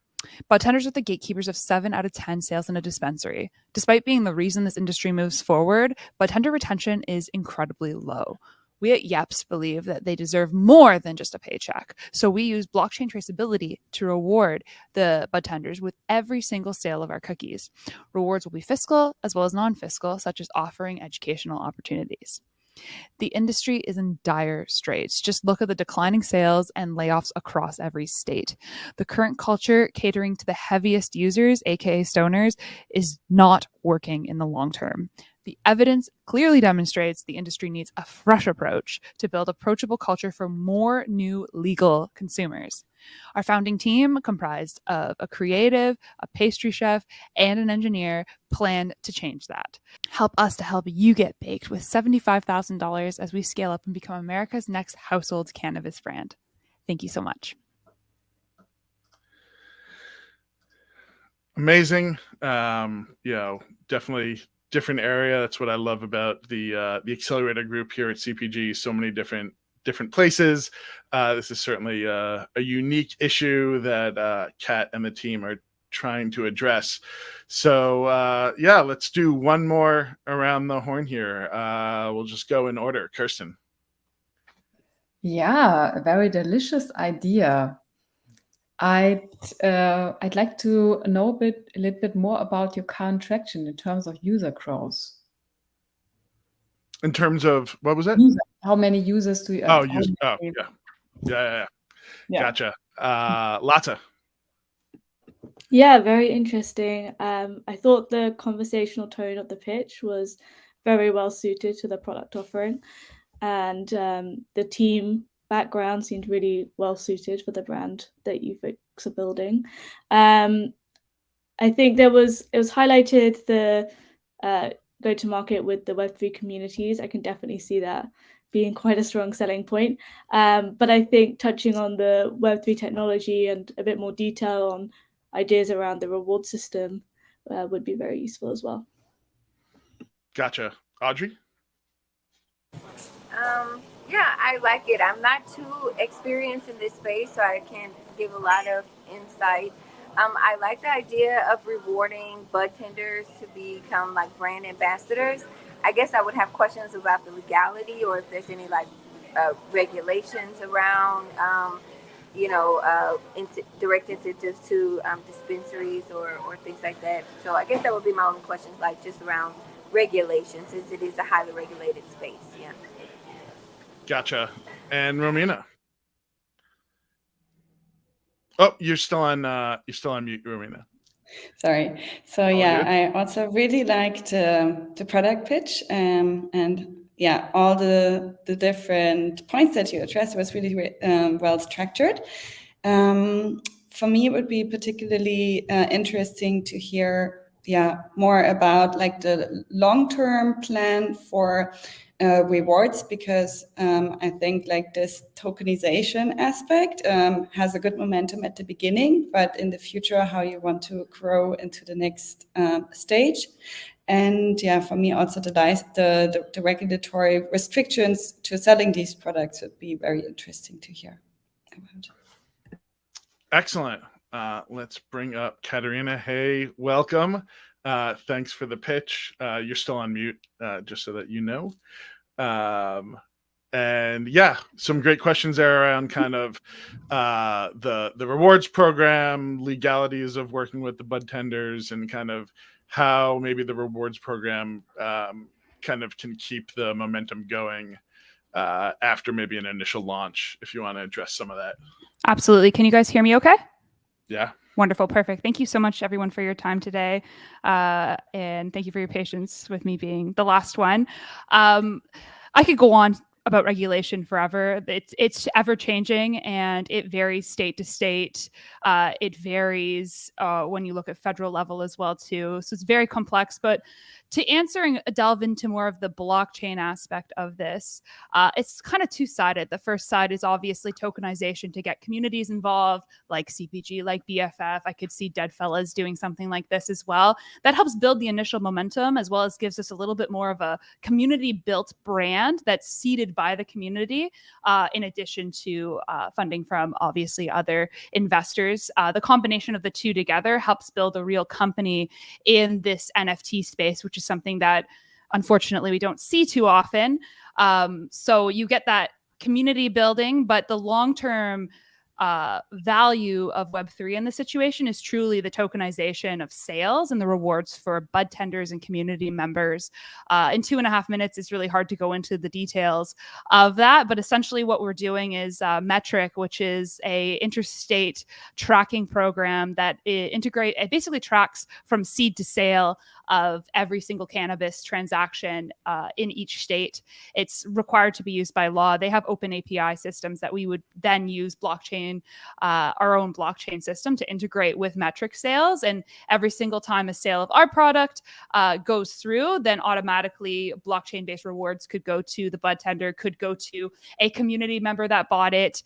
Budtenders are the gatekeepers of 7 out of 10 sales in a dispensary. Despite being the reason this industry moves forward, budtender retention is incredibly low. We at Yeps believe that they deserve more than just a paycheck. So we use blockchain traceability to reward the budtenders with every single sale of our cookies. Rewards will be fiscal as well as non-fiscal, such as offering educational opportunities. The industry is in dire straits. Just look at the declining sales and layoffs across every state. The current culture catering to the heaviest users, aka stoners, is not working in the long term. The evidence clearly demonstrates the industry needs a fresh approach to build approachable culture for more new legal consumers. Our founding team, comprised of a creative, a pastry chef, and an engineer, plan to change that. Help us to help you get baked with $75,000 as we scale up and become America's next household cannabis brand. Thank you so much. Amazing. Definitely different area. That's what I love about the accelerator group here at CPG. So many different places. This is certainly a unique issue that Kat and the team are trying to address. So let's do one more around the horn here. We'll just go in order. Kirsten. Yeah, a very delicious idea. I'd like to know a little bit more about your current traction in terms of user growth. In terms of what was that? How many users do you? Yeah. Gotcha. Lotta. Yeah, very interesting. I thought the conversational tone of the pitch was very well suited to the product offering, and the team background seemed really well suited for the brand that you folks are building. I think it was highlighted the go to market with the Web3 communities. I can definitely see that being quite a strong selling point. But I think touching on the Web3 technology and a bit more detail on ideas around the reward system would be very useful as well. Gotcha. Audrey? Yeah, I like it. I'm not too experienced in this space, so I can't give a lot of insight. I like the idea of rewarding bud tenders to become like brand ambassadors. I guess I would have questions about the legality, or if there's any like regulations around, direct incentives to dispensaries or things like that. So I guess that would be my only questions, like just around regulation, since it is a highly regulated space. Yeah. Gotcha. And Romina. Oh, you're still on mute, Romina. Sorry. So yeah, I also really liked the product pitch, and yeah, all the different points that you addressed was really well structured. For me, it would be particularly interesting to hear more about like the long-term plan for rewards, because I think like this tokenization aspect has a good momentum at the beginning, but in the future, how you want to grow into the next stage. And yeah, for me also the regulatory restrictions to selling these products would be very interesting to hear about. Excellent. Let's bring up Katerina. Hey, welcome. Thanks for the pitch. You're still on mute, just so that you know. And yeah, some great questions there around kind of the rewards program, legalities of working with the bud tenders, and kind of how maybe the rewards program kind of can keep the momentum going after maybe an initial launch, if you want to address some of that. Absolutely. Can you guys hear me okay? Yeah. Wonderful. Perfect. Thank you so much, everyone, for your time today. And thank you for your patience with me being the last one. I could go on about regulation forever. It's ever changing, and it varies state to state. It varies when you look at federal level as well too. So it's very complex. But to answer and delve into more of the blockchain aspect of this, it's kind of two-sided. The first side is obviously tokenization to get communities involved, like CPG, like BFF. I could see Deadfellas doing something like this as well. That helps build the initial momentum, as well as gives us a little bit more of a community-built brand that's seeded by the community, in addition to funding from obviously other investors. The combination of the two together helps build a real company in this NFT space, which is something that unfortunately we don't see too often. So you get that community building, but the long-term value of Web3 in this situation is truly the tokenization of sales and the rewards for bud tenders and community members. In 2.5 minutes, it's really hard to go into the details of that, but essentially what we're doing is Metric, which is a interstate tracking program that it basically tracks from seed to sale of every single cannabis transaction in each state. It's required to be used by law. They have open API systems that we would then use our own blockchain system to integrate with Metric sales. And every single time a sale of our product goes through, then automatically blockchain-based rewards could go to the bud tender, could go to a community member that bought it.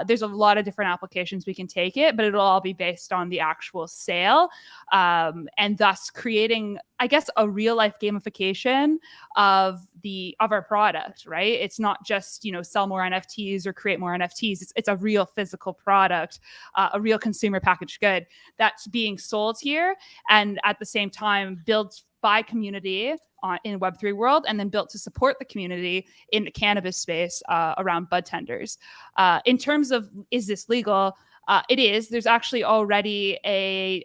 There's a lot of different applications we can take it, but it'll all be based on the actual sale, and thus creating, I guess, a real life gamification of our product, right? It's not just, sell more NFTs or create more NFTs. It's a real physical product, a real consumer packaged good that's being sold here, and at the same time built by community in Web3 world, and then built to support the community in the cannabis space around bud tenders. In terms of, is this legal? It is. There's actually already a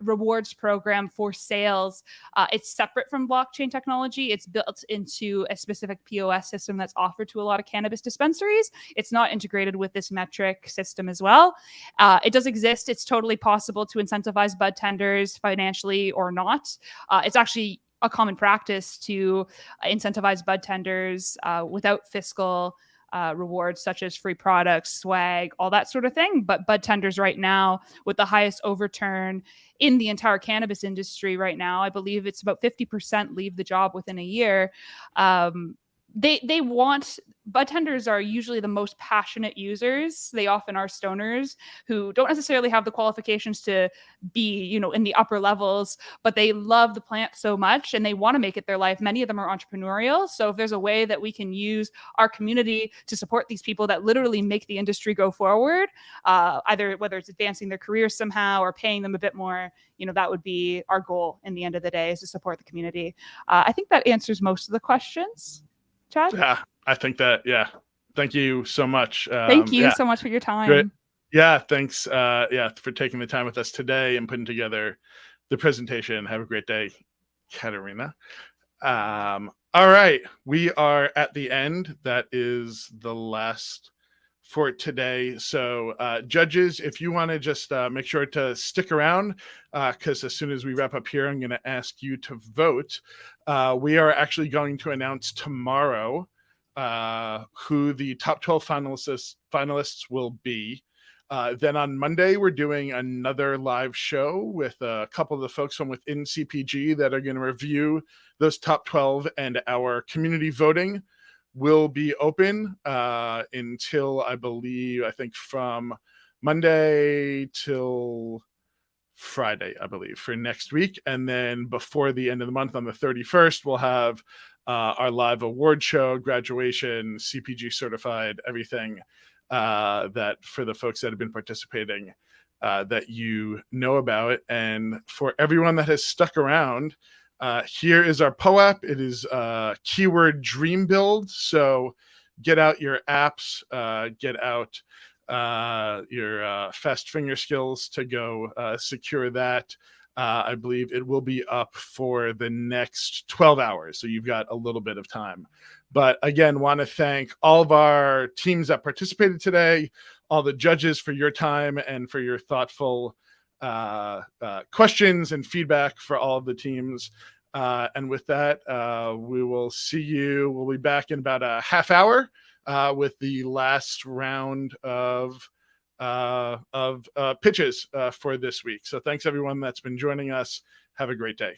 rewards program for sales. It's separate from blockchain technology. It's built into a specific POS system that's offered to a lot of cannabis dispensaries. It's not integrated with this Metric system as well. It does exist. It's totally possible to incentivize bud tenders financially or not. It's actually a common practice to incentivize bud tenders without fiscal rewards, such as free products, swag, all that sort of thing. But bud tenders right now, with the highest overturn in the entire cannabis industry right now, I believe it's about 50% leave the job within a year. they want, bud tenders are usually the most passionate users. They often are stoners who don't necessarily have the qualifications to be, you know, in the upper levels, but they love the plant so much and they want to make it their life. Many of them are entrepreneurial. So if there's a way that we can use our community to support these people that literally make the industry go forward, either whether it's advancing their careers somehow or paying them a bit more, you know, that would be our goal in the end of the day, is to support the community. I think that answers most of the questions. Chad? Yeah, I think that, yeah. Thank you so much. Thank you so much for your time. Great. Yeah, thanks. For taking the time with us today and putting together the presentation. Have a great day, Katerina. All right, we are at the end. That is the last for today. So judges, if you want to just make sure to stick around, because as soon as we wrap up here, I'm going to ask you to vote. We are actually going to announce tomorrow who the top 12 finalists will be. Then on Monday, we're doing another live show with a couple of the folks from within CPG that are going to review those top 12, and our community voting will be open until I think from Monday till Friday, I believe, for next week. And then before the end of the month on the 31st, we'll have our live award show, graduation, CPG certified, everything that for the folks that have been participating that you know about. And for everyone that has stuck around, here is our POAP. It is keyword dream build. So get out your apps, get out your fast finger skills to go secure that. I believe it will be up for the next 12 hours. So you've got a little bit of time. But again, want to thank all of our teams that participated today, all the judges for your time and for your thoughtful questions and feedback for all of the teams. And with that, we will see you. We'll be back in about a half hour with the last round of pitches for this week. So thanks everyone that's been joining us. Have a great day.